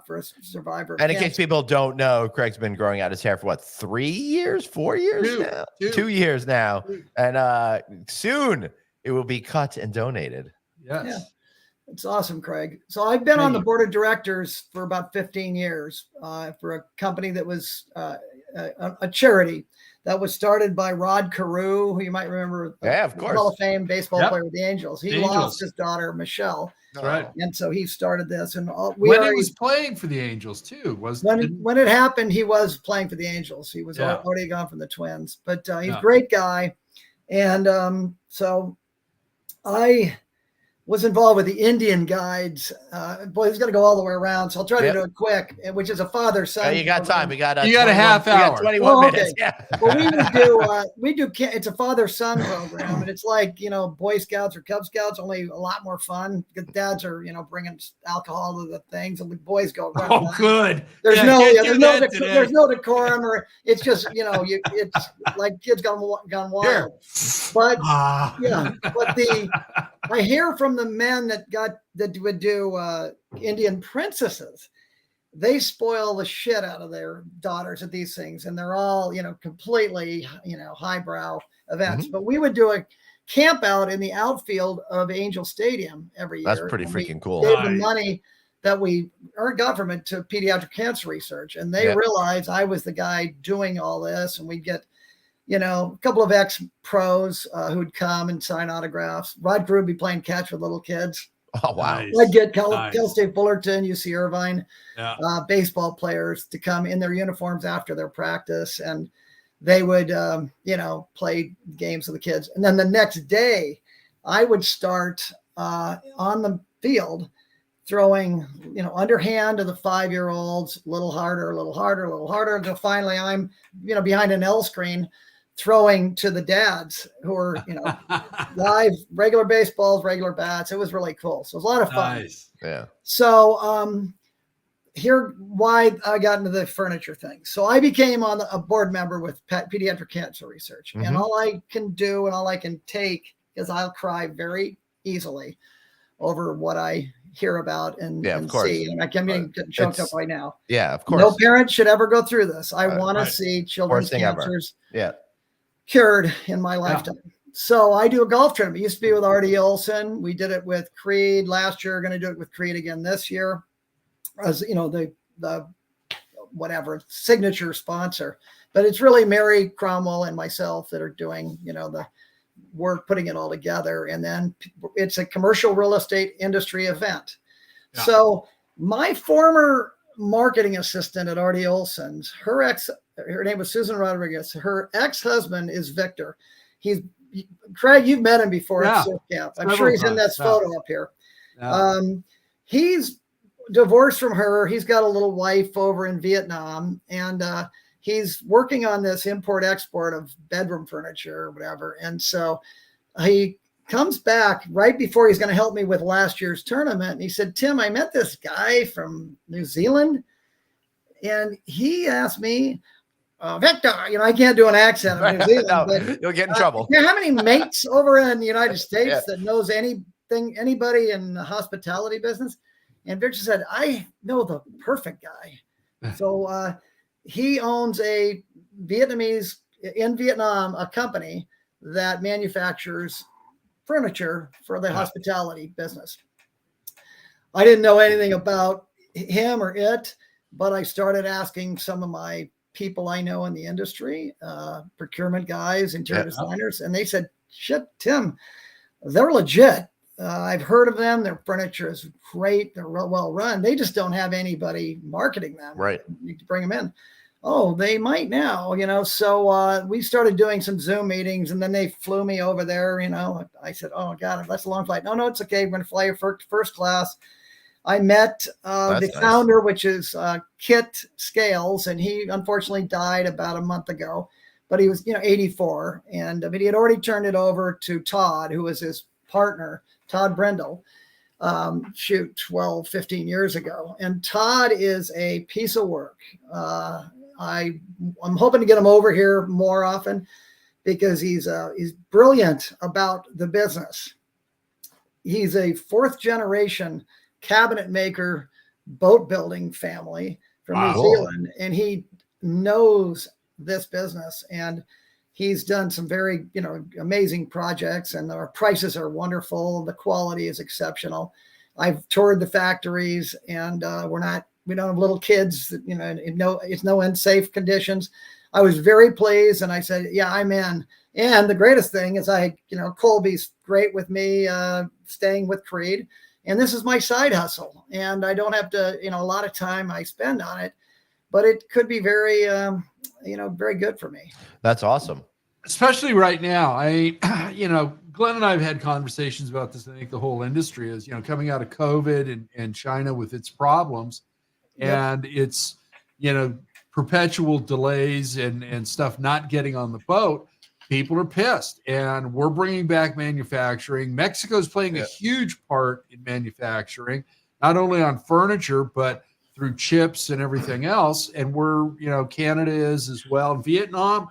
for a survivor. of And in case cancer. people don't know, Craig's been growing out his hair for what, 3 years, 4 years Two. now? Two. 2 years now. And soon it will be cut and donated. Yes. Yeah. It's awesome, Craig. So I've been on Thank the you. board of directors for about 15 years for a company that was a charity that was started by Rod Carew, who you might remember. Yeah, of course. Hall of Fame baseball Yep. player with the Angels. He Angels. lost his daughter, Michelle. That's right. And so he started this. And When he was playing for the Angels, too. when it happened, he was playing for the Angels. He was Yeah. already gone from the Twins. But he's Yeah. a great guy. And so I was involved with the Indian guides. Boy, he's going to go all the way around. So I'll try to do it quick, which is a father-son. You got time. We got You got a half hour. We got 21 Oh, okay. minutes. Yeah. Well, it's a father-son program, and it's like, Boy Scouts or Cub Scouts, only a lot more fun because dads are, bringing alcohol to the things, and the boys go. "Run, Oh, run." good. There's Yeah, no, can't yeah, do there's no, that today. there's no decorum, or it's just, it's like kids gone wild. Here. But Ah. yeah, but I hear from the men that would do Indian princesses. They spoil the shit out of their daughters at these things, and they're all, completely, highbrow events. Mm-hmm. But we would do a camp out in the outfield of Angel Stadium every year. That's pretty and we freaking cool. Gave the Nice. money that we earned government to pediatric cancer research, and they Yeah. realized I was the guy doing all this, and we'd get you know, a couple of ex-pros who'd come and sign autographs. Rod Carew would be playing catch with little kids. Oh, wow. Nice. I'd get Cal Nice. State Fullerton, UC Irvine, Yeah. baseball players to come in their uniforms after their practice, and they would, you know, play games with the kids. And then the next day, I would start on the field throwing, you know, underhand to the 5-year-olds, a little harder, until finally I'm, you know, behind an L screen throwing to the dads who are, you know, live, regular baseballs, regular bats. It was really cool. So it was a lot of fun. Nice. Yeah. So here, why I got into the furniture thing. So I became a board member with Pediatric Cancer Research. And all I can do and all I can take is I'll cry very easily over what I hear about and of course. see. And I'm getting choked up right now. Yeah, of course. No parent should ever go through this. I want to right. see children's thing ever. cancers Yeah. cured in my lifetime. So I do a golf tournament. It used to be with R.D. Olson. We did it with CREDE last year. Going to do it with CREDE again this year, as you know, the whatever signature sponsor. But it's really Mary Cromwell and myself that are doing, you know, the work, putting it all together. And then it's a commercial real estate industry event. Yeah. So my former marketing assistant at R.D. Olson's, her name was Susan Rodriguez. Her ex-husband is Victor. Craig, you've met him before at Surf Camp. I'm sure he's in this photo up here. Yeah. He's divorced from her. He's got a little wife over in Vietnam, and he's working on this import-export of bedroom furniture or whatever. And so he comes back right before he's going to help me with last year's tournament. And he said, Tim, I met this guy from New Zealand, and he asked me, Victor, you know, I can't do an accent of New Zealand, No, but you'll get in trouble. you have any mates over in the United States that knows anybody in the hospitality business? And Victor said, I know the perfect guy. So he owns a Vietnamese in Vietnam, a company that manufactures furniture for the hospitality business. I didn't know anything about him or it, but I started asking some of my people I know in the industry, procurement guys, interior designers, and they said, shit, Tim, they're legit. I've heard of them. Their furniture is great. They're real well run. They just don't have anybody marketing them. Right. You need to bring them in. Oh, they might now, you know. So we started doing some Zoom meetings, and then they flew me over there. You know, I said, "Oh God, that's a long flight." No, it's okay. We're going to fly you first class. I met the founder, which is Kit Scales, and he unfortunately died about a month ago. But he was, 84, and but he had already turned it over to Todd, who was his partner, Todd Brendel. 15 years ago. And Todd is a piece of work. I'm hoping to get him over here more often because he's brilliant about the business. He's a 4th generation cabinet maker, boat building family from New Zealand, and he knows this business. And he's done some very, amazing projects, and our prices are wonderful. The quality is exceptional. I've toured the factories, and we don't have little kids that, it's no unsafe conditions. I was very pleased, and I said, yeah, I'm in. And the greatest thing is Colby's great with me, staying with CREDE, and this is my side hustle, and I don't have to, a lot of time I spend on it, but it could be very, very good for me. That's awesome. Especially right now. Glenn and I have had conversations about this. I think the whole industry is, coming out of COVID and China with its problems, and it's, perpetual delays and stuff not getting on the boat. People are pissed, and we're bringing back manufacturing. Mexico's playing a huge part in manufacturing, not only on furniture, but through chips and everything else. And we're, Canada is as well. Vietnam,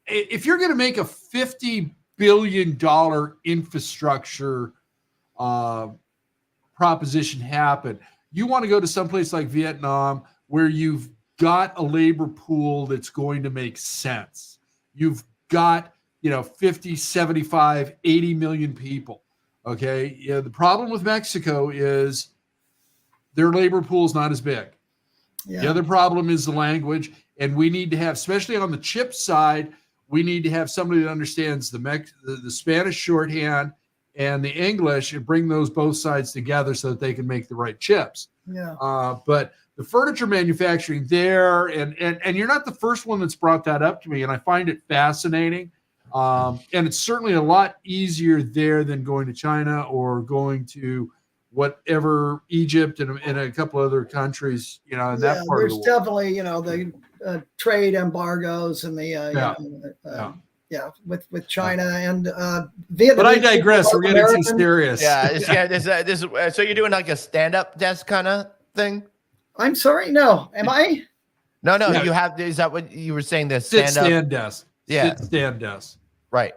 if you're going to make a $50 billion infrastructure proposition happen, you want to go to someplace like Vietnam where you've got a labor pool that's going to make sense. You've got, 50, 75, 80 million people. Okay. The problem with Mexico is their labor pool is not as big. Yeah. The other problem is the language. And we need to have, especially on the chip side, we need to have somebody that understands the Spanish shorthand and the English and bring those both sides together so that they can make the right chips. Yeah. But the furniture manufacturing there, and you're not the first one that's brought that up to me, and I find it fascinating. And it's certainly a lot easier there than going to China or going to whatever Egypt and a couple other countries, in that part of the world. There's definitely, the trade embargos and the with China and Vietnam. But I digress. We're getting too serious. Yeah. So you're doing like a stand-up desk kind of thing? I'm sorry. No, am I? No. Yeah. You have. Is that what you were saying? The Stand desk. Yeah. Stand desk. Right.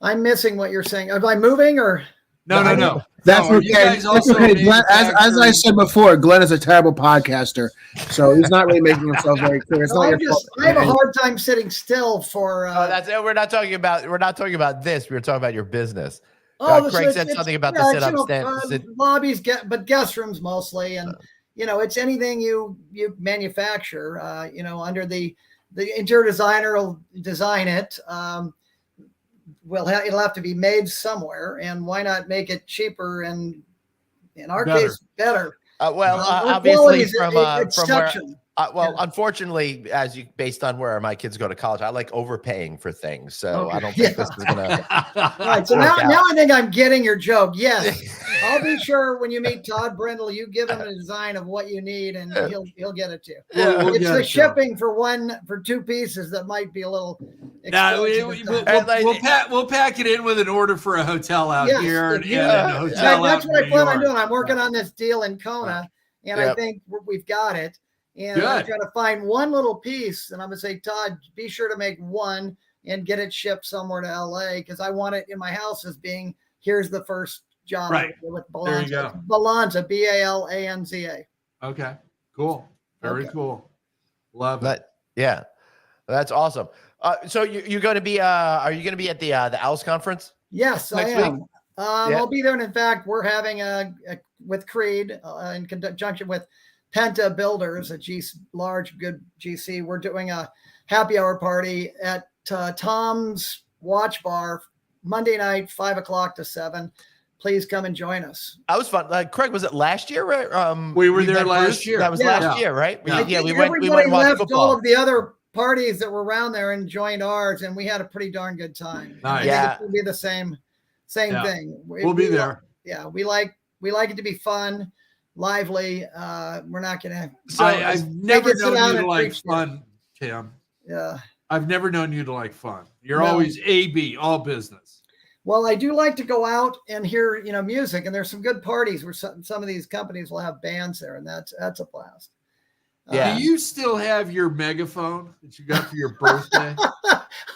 I'm missing what you're saying. Am I moving or? No. That's No, are okay. you guys That's also okay. Glenn, as I manufacturing- said before, Glenn is a terrible podcaster, so he's not really making himself very clear. It's No, not your fault. I have a hard time sitting still for. That's it. We're not talking about this. We were talking about your business. Oh, Craig said something about the sit-up stand. Lobbies, but guest rooms mostly, and it's anything you manufacture. Under the interior designer will design it. It'll have to be made somewhere, and why not make it cheaper and, in our case, better? Obviously from where. exception. Unfortunately, based on where my kids go to college, I like overpaying for things, so I don't think this is gonna. All right, so now I think I'm getting your joke. Yes, I'll be sure when you meet Todd Brindle, you give him a design of what you need, and he'll get it to you. We'll It's get the it to shipping for 2 pieces that might be a little. We'll pack it in with an order for a hotel out here and a hotel That's out what in I New plan on York. doing. I'm working on this deal in Kona, and I think we've got it. And I'm trying to find one little piece, and I'm going to say, Todd, be sure to make one and get it shipped somewhere to LA, because I want it in my house as being, here's the first job with Balanza. There you go. Balanza, Balanza. Okay, cool. Very cool. Love it. Yeah, that's awesome. So you're going to be, are you going to be at the Owls conference? Yes, I Next am. week? I'll be there. And in fact, we're having with CREDE in conjunction with Penta Builders, a large, good GC. We're doing a happy hour party at Tom's Watch Bar Monday night, 5:00 to 7. Please come and join us. That was fun. Craig, was it last year? Right? We were there met last Bruce? year. That was last year, right? We went. Everybody We went and watched left football. all of the other parties that were around there and joined ours, and we had a pretty darn good time. Nice. It's gonna be the same thing. We'll be there. Yeah, we like it to be fun, lively. We're not gonna. I've never sit known down you to and like preach fun, Tim. Yeah. I've never known you to like fun. You're No. always AB, all business. Well, I do like to go out and hear, music, and there's some good parties where some of these companies will have bands there, and that's a blast. Yeah. Do you still have your megaphone that you got for your birthday?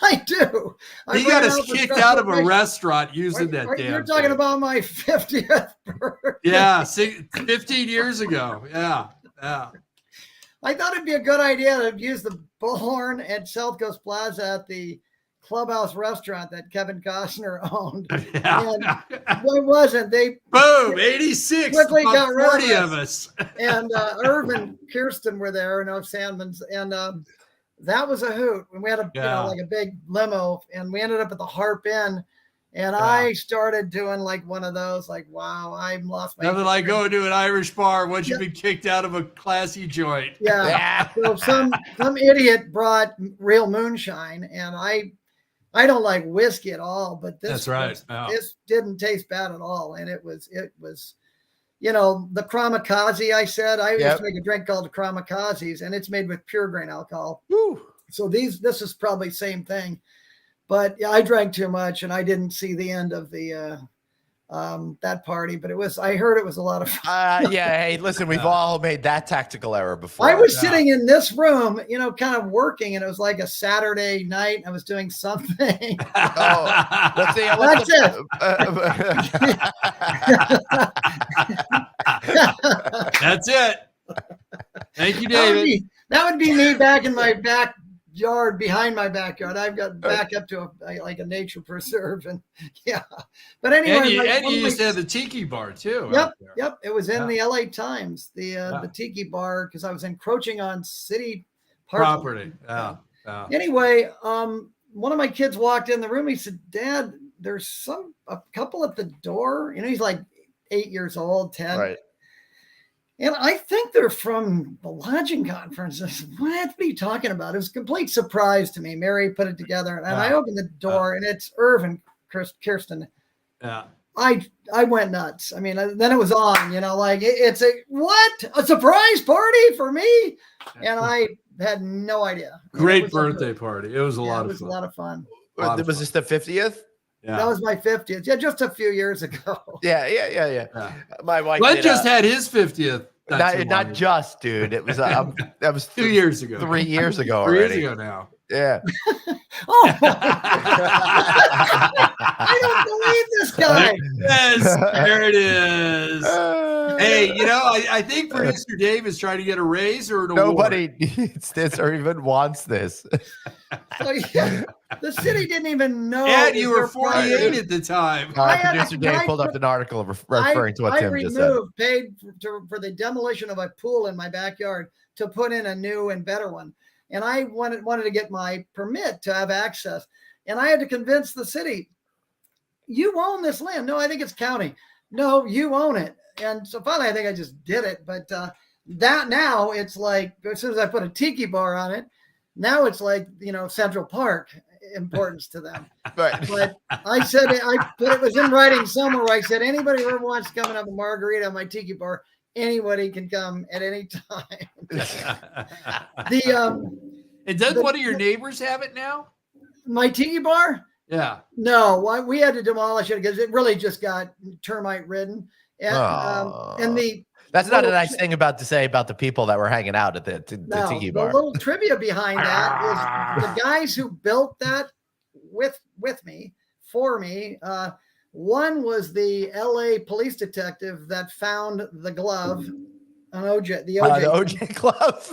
I do. He got us kicked out of a restaurant using that damn You're talking thing. about my 50th birthday. Yeah, 15 years ago. Yeah. I thought it'd be a good idea to use the bullhorn at South Coast Plaza at the Clubhouse restaurant that Kevin Costner owned. And what wasn't they? Boom, 86. Quickly About got rid 40 of of us. And Irv and Kirsten were there, and Sandman's, and that was a hoot. And we had like a big limo, and we ended up at the Harp Inn. And I started doing like one of those, like, wow, I've lost my. Nothing like going to an Irish bar once you've been kicked out of a classy joint. Yeah. So some idiot brought real moonshine, and I don't like whiskey at all, but this this didn't taste bad at all, and it was the Kamikaze. I said I used to make a drink called the Kamikazes, and it's made with pure grain alcohol. Woo. So this is probably same thing. But yeah, I drank too much, and I didn't see the end of the that party. But I heard it was a lot of fun. Hey, listen, we've all made that tactical error before. I was sitting in this room, kind of working, and it was like a Saturday night. I was doing something. Let's see. That's it. That's it. Thank you, David. That would be me back in my backyard, behind my backyard. I've got back up to a nature preserve, and But anyway, you used to have the Tiki Bar too. Yep. It was in the LA Times, the Tiki Bar, because I was encroaching on city property. Anyway, one of my kids walked in the room. He said, "Dad, there's a couple at the door." He's like 8 years old, 10. Right. And I think they're from the lodging conference. I said, what are you talking about? It was a complete surprise to me. Mary put it together, and I opened the door, and it's Irv and Kirsten. Yeah. I went nuts. I mean, then it was on, like it's a surprise party for me. And I had no idea. Great birthday party. It was a lot of fun. It was a lot of fun. Was this the 50th? Yeah. That was my 50th. Yeah, just a few years ago. Yeah. My wife Glenn just had his 50th. Not just, dude. It was that was 2 years ago. 3 years ago 3 already. years ago now. Yeah. Oh, I don't believe this guy. Yes, there it is. Hey, I think producer Dave is trying to get a raise or an award. Nobody needs this or even wants this. So, yeah, the city didn't even know. And you were 48 at the time. Producer Dave pulled up an article referring to what Tim just said. Paid for the demolition of a pool in my backyard to put in a new and better one. And I wanted to get my permit to have access. And I had to convince the city, you own this land. No, I think it's county. No, you own it. And so finally, I think I just did it. But that now it's like, as soon as I put a Tiki Bar on it, now it's like, Central Park importance to them. Right. But I said, it was in writing somewhere where I said, anybody who ever wants to come and have a margarita on my Tiki Bar, anybody can come at any time. And does one of your neighbors have it now? My Tiki Bar? Yeah. No, we had to demolish it because it really just got termite ridden. And that's not a nice thing to say about the people that were hanging out at the Tiki Bar. The little trivia behind that is the guys who built that with me, for me. One was the LA police detective that found the glove on OJ. The OJ glove.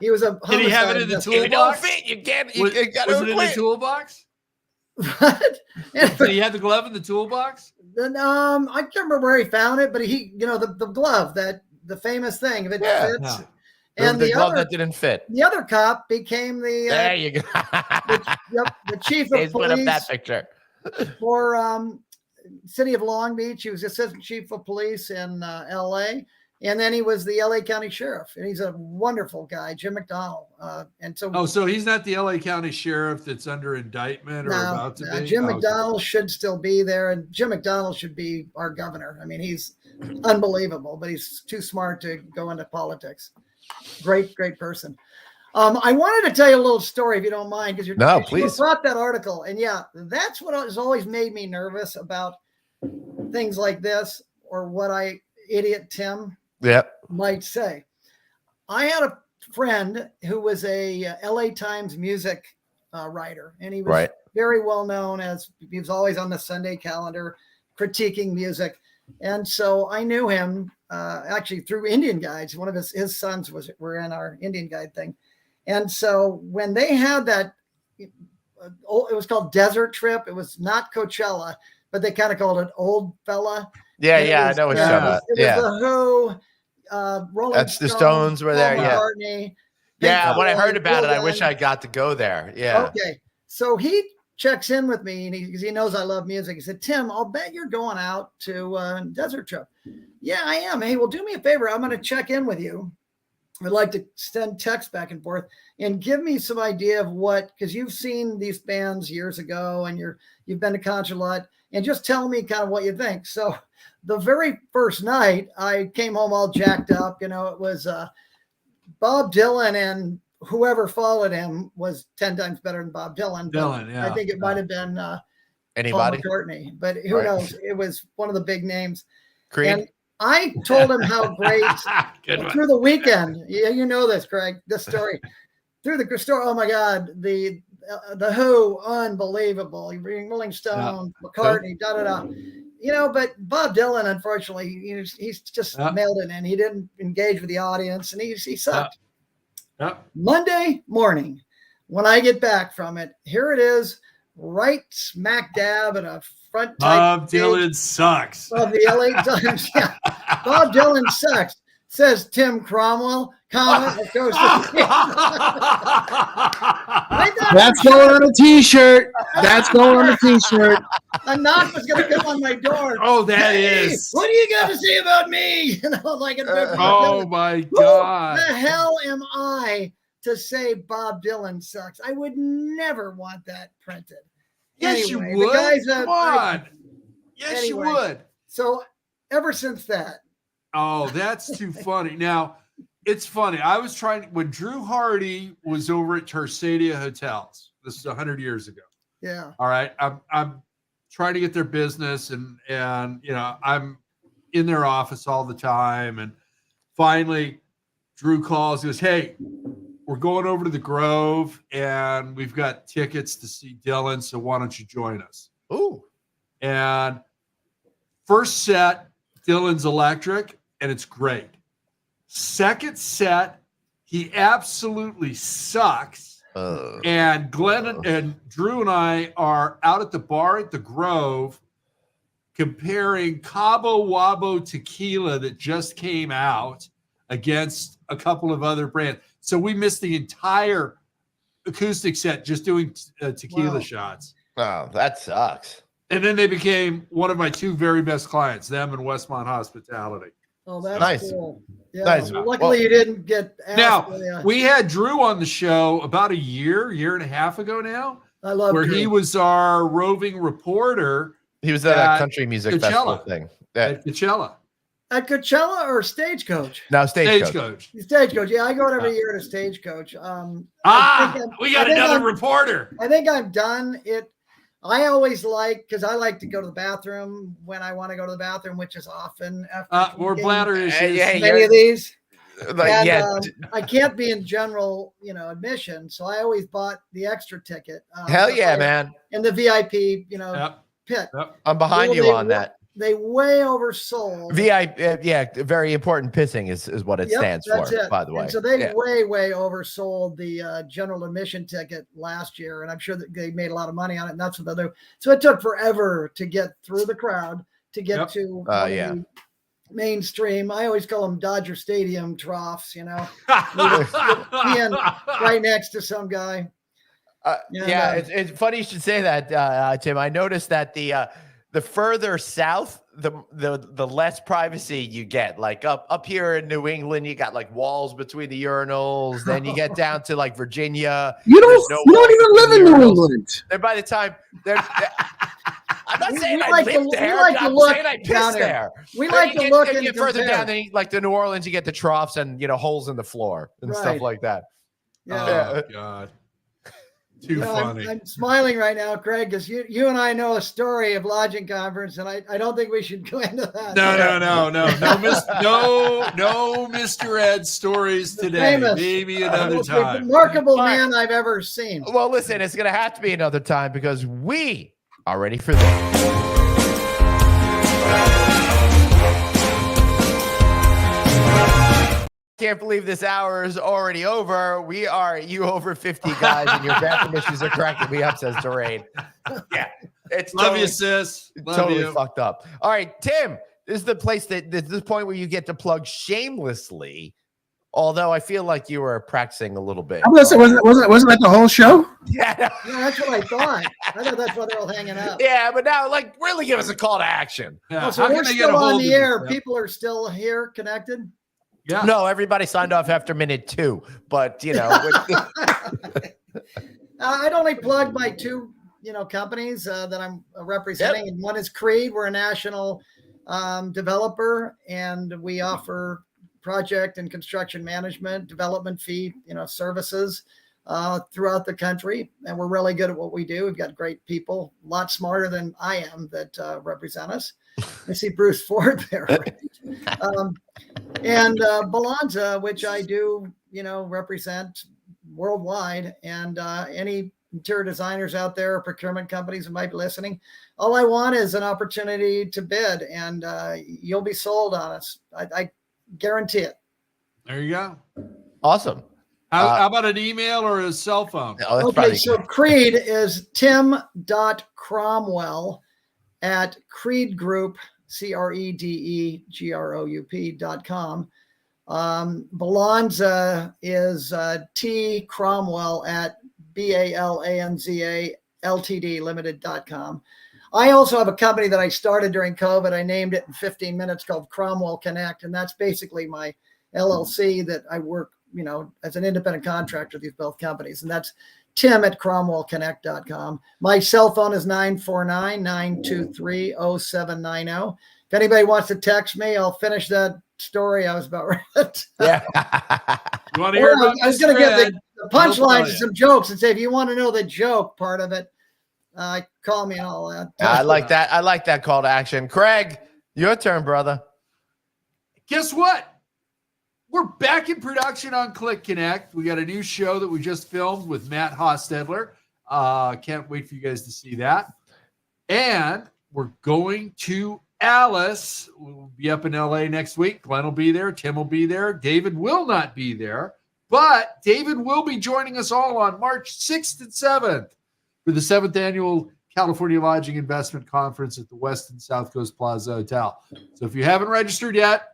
He was a. Did he have it in the toolbox? If it don't fit, you can't. Was it in the toolbox? What? So he had the glove in the toolbox? Then I can't remember where he found it, but the glove, that the famous thing, if it fits. Yeah. And the glove that didn't fit. The other cop became the there you go. the chief of police. Put up that picture for city of Long Beach. He was assistant chief of police in L.A. And then he was the LA County Sheriff, and he's a wonderful guy, Jim McDonald. So he's not the LA County Sheriff that's under indictment or about to be? Jim McDonald should still be there, and Jim McDonald should be our governor. I mean, he's unbelievable, but he's too smart to go into politics. Great person. I wanted to tell you a little story, if you don't mind, because you brought that article, and that's what has always made me nervous about things like this, or what idiot Tim might say. I had a friend who was a LA Times music writer, and he was very well known as he was always on the Sunday calendar critiquing music. And so I knew him actually through Indian Guides. One of his sons were in our Indian Guide thing. And so when they had that, it was called Desert Trip. It was not Coachella, but they kind of called it Old Fella. Yeah, I know what you're talking about. It was the Who, Rolling That's the Stones were there. McCartney, when I heard about it, I wish I got to go there. Yeah. Okay. So he checks in with me, and because he knows I love music. He said, Tim, I'll bet you're going out to Desert Trip. Yeah, I am. Hey, well, do me a favor. I'm going to check in with you. I'd like to send texts back and forth and give me some idea of because you've seen these bands years ago, and you've been to concert a lot, and just tell me kind of what you think. So the very first night I came home all jacked up, it was Bob Dylan, and whoever followed him was 10 times better than Bob Dylan. I think it might have been anybody, Paul McCartney, but who knows? It was one of the big names. CREDE. And I told him how great through the weekend. Yeah, you know this, Craig. This story through the story. Oh my God, the Who, unbelievable. Rolling Stone, McCartney, But Bob Dylan, unfortunately, he's just mailed it in. He didn't engage with the audience, and he sucked. Monday morning, when I get back from it, here it is, right smack dab in a front. Bob Dylan sucks. Of the LA Times. Yeah. Bob Dylan sucks, says Tim Cromwell, comma, it goes to I thought That's going on a T-shirt. That's going on a T-shirt. a knock was going to come on my door. Oh, that Hey, is. what do you got to say about me? You know, like Oh my who God. the hell am I to say Bob Dylan sucks? I would never want that printed. Yes, Anyway, you the would. guys, Come on. Yes, you anyway. would. So ever since that, Oh, that's too funny. Now, it's funny. I was trying when Drew Hardy was over at Tersadia Hotels. This is 100 years ago. yeah. All right. I'm trying to get their business and I'm in their office all the time. And finally, Drew calls, he goes, "Hey, we're going over to the Grove and we've got tickets to see Dylan. So why don't you join us?" Ooh. And first set, Dylan's electric, and it's great. Second set, he absolutely sucks. And Glenn and Drew and I are out at the bar at the Grove comparing Cabo Wabo tequila that just came out against a couple of other brands. So we missed the entire acoustic set just doing tequila Wow. shots. Oh, that sucks. And then they became one of my two very best clients, them and Westmont Hospitality. Oh, that's Nice. cool. Yeah. Nice. Well, luckily, you didn't get asked. Now, by, we had Drew on the show about a year and a half ago now, I love where Drew. he was our roving reporter He was at At a country music Coachella. festival thing. Yeah. at Coachella. At Coachella or Stagecoach? Now Stagecoach. Stagecoach. Stagecoach. Yeah, I go every year to Stagecoach. I We got think another I'm- reporter. I think I'm done. I always because I like to go to the bathroom when I want to go to the bathroom, which is often after Or games. bladder issues. Hey, Many of these. Like, And, yeah. I can't be in general, admission, so I always bought the extra ticket. Hell yeah, man. And the VIP, Yep. pit. Yep. I'm behind Well, you they on that. They way oversold. VIP, yeah, very important pissing is what it Yep, stands that's for, it. by the way. And so they Yeah. way oversold the general admission ticket last year, and I'm sure that they made a lot of money on it. And that's what they do. So it took forever to get through the crowd to get Yep. to Yeah. the mainstream. I always call them Dodger Stadium troughs. Being right next to some guy. Yeah, it's funny you should say that, Tim. I noticed that the further south, the less privacy you get. Like up here in New England, you got like walls between the urinals. Then you get down to like Virginia. You there's don't. no You don't even walls live between in the New urinals. England. And by the time I'm not We- saying we I like to- live we there. like to I'm look saying I piss down there. there. We Then like you to look you and get further compare. down, then like the New Orleans, you get the troughs and holes in the floor and stuff Right. like that. Yeah. Oh, God. Too I'm- funny. I'm smiling right now, Craig, because you and I know a story of lodging conference, and I don't think we should go into that. No, Mr. Ed stories today. Famous. Maybe The another most time. remarkable All right. man I've ever seen. Well, listen, it's going to have to be another time because we are ready for this. Can't believe this hour is already over. We are you over 50 guys, and your bathroom issues are cracking me up, says Doreen. Yeah, it's Love totally, you, sis. Love totally you. fucked up. All right, Tim, this is the place this is the point where you get to plug shamelessly. Although I feel like you were practicing a little bit. Wasn't that the whole show? Yeah, Yeah, that's what I thought. I thought that's why they're all hanging out. yeah, but now, like, really give us a call to action. Yeah. Oh, so How we're can they get still a hold on of the you? air. Yeah. People are still here connected. Yeah. No, everybody signed off after minute 2, but I'd only plug my two, companies that I'm representing. And one is CREDE. We're a national developer, and we offer project and construction management, development fee, services throughout the country. And we're really good at what we do. We've got great people, a lot smarter than I am, that represent us. I see Bruce Ford there. And Balanza, which I do, represent worldwide. And any interior designers out there, procurement companies that might be listening, all I want is an opportunity to bid, and you'll be sold on us. I guarantee it. There you go. awesome. How about an email or a cell phone? Oh, that's Okay, probably so CREDE is tim.cromwell at CREDE Group, CREDEGROUP.com. Balanza is T Cromwell at BALANZA LTD Limited.com. I also have a company that I started during COVID. I named it in 15 minutes called Cromwell Connect. And that's basically my LLC that I work, as an independent contractor with these both companies. And that's Tim at CromwellConnect.com. My cell phone is 949-923-0790. If anybody wants to text me, I'll finish that story I was about ready. Yeah. You want to hear about I was going to give the punchlines you. and some jokes and say, if you want to know the joke part of it, call me and all that. I like that. I like that call to action. Craig, your turn, brother. Guess what? We're back in production on Click Connect. We got a new show that we just filmed with Matt Hostetler. Can't wait for you guys to see that. And we're going to Alice. We'll be up in LA next week. Glenn will be there. Tim will be there. David will not be there. But David will be joining us all on March 6th and 7th for the 7th Annual California Lodging Investment Conference at the West and South Coast Plaza Hotel. So if you haven't registered yet,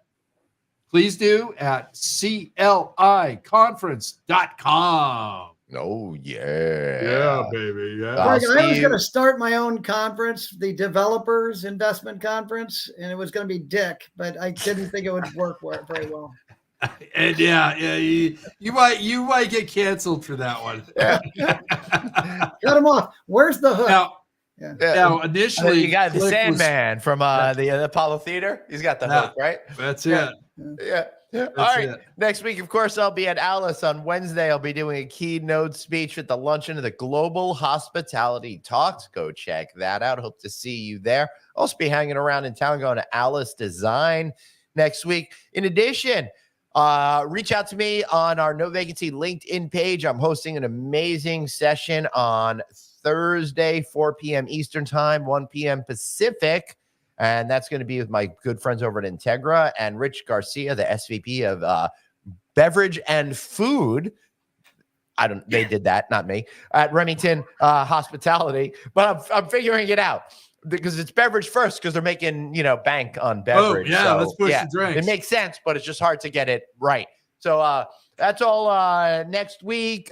please do at cliconference.com. Oh, yeah. Yeah, baby. Yeah. Greg, I was going to start my own conference, the Developers Investment Conference, and it was going to be Dick, but I didn't think it would work very well. And you might get canceled for that one. Cut him off. Where's the hook? Now initially, you got the Click Sandman from the Apollo Theater. He's got the hook, right? That's Yeah. it. Yeah. All right. Next week, of course, I'll be at Alice on Wednesday. I'll be doing a keynote speech at the luncheon of the Global Hospitality Talks. Go check that out. Hope to see you there. I'll also be hanging around in town going to Alice Design next week. In addition, reach out to me on our No Vacancy LinkedIn page. I'm hosting an amazing session on Thursday, 4 p.m. Eastern Time, 1 p.m. Pacific. And that's going to be with my good friends over at Integra and Rich Garcia, the SVP of Beverage and Food. They did that, not me, at Remington Hospitality. But I'm figuring it out because it's beverage first because they're making, bank on beverage. Oh, yeah, so, let's push the drinks. It makes sense, but it's just hard to get it right. So that's all next week.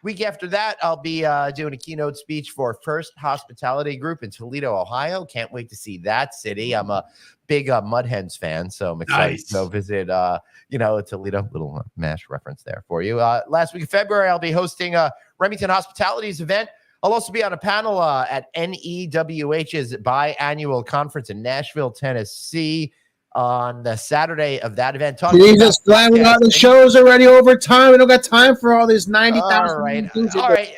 Week after that, I'll be doing a keynote speech for First Hospitality Group in Toledo, Ohio. Can't wait to see that city. I'm a big Mud Hens fan, so I'm excited to go visit, Toledo. Little MASH reference there for you. Last week of February, I'll be hosting a Remington Hospitality's event. I'll also be on a panel at NEWH's biannual conference in Nashville, Tennessee, on the Saturday of that event. Jesus, glad we got the shows already over time. We don't got time for all these 90,000. All right.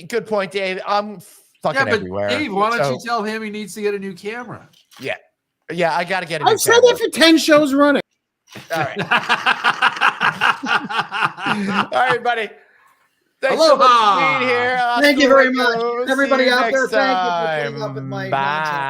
Good point, Dave. I'm fucking everywhere. Dave, why don't you tell him he needs to get a new camera? Yeah, I got to get a new I've said camera. that for 10 shows running. All right. All right, buddy. Thanks so much for being here. Thank you very much. See Everybody you out there, next thank you for time. putting up with my Bye. nonsense.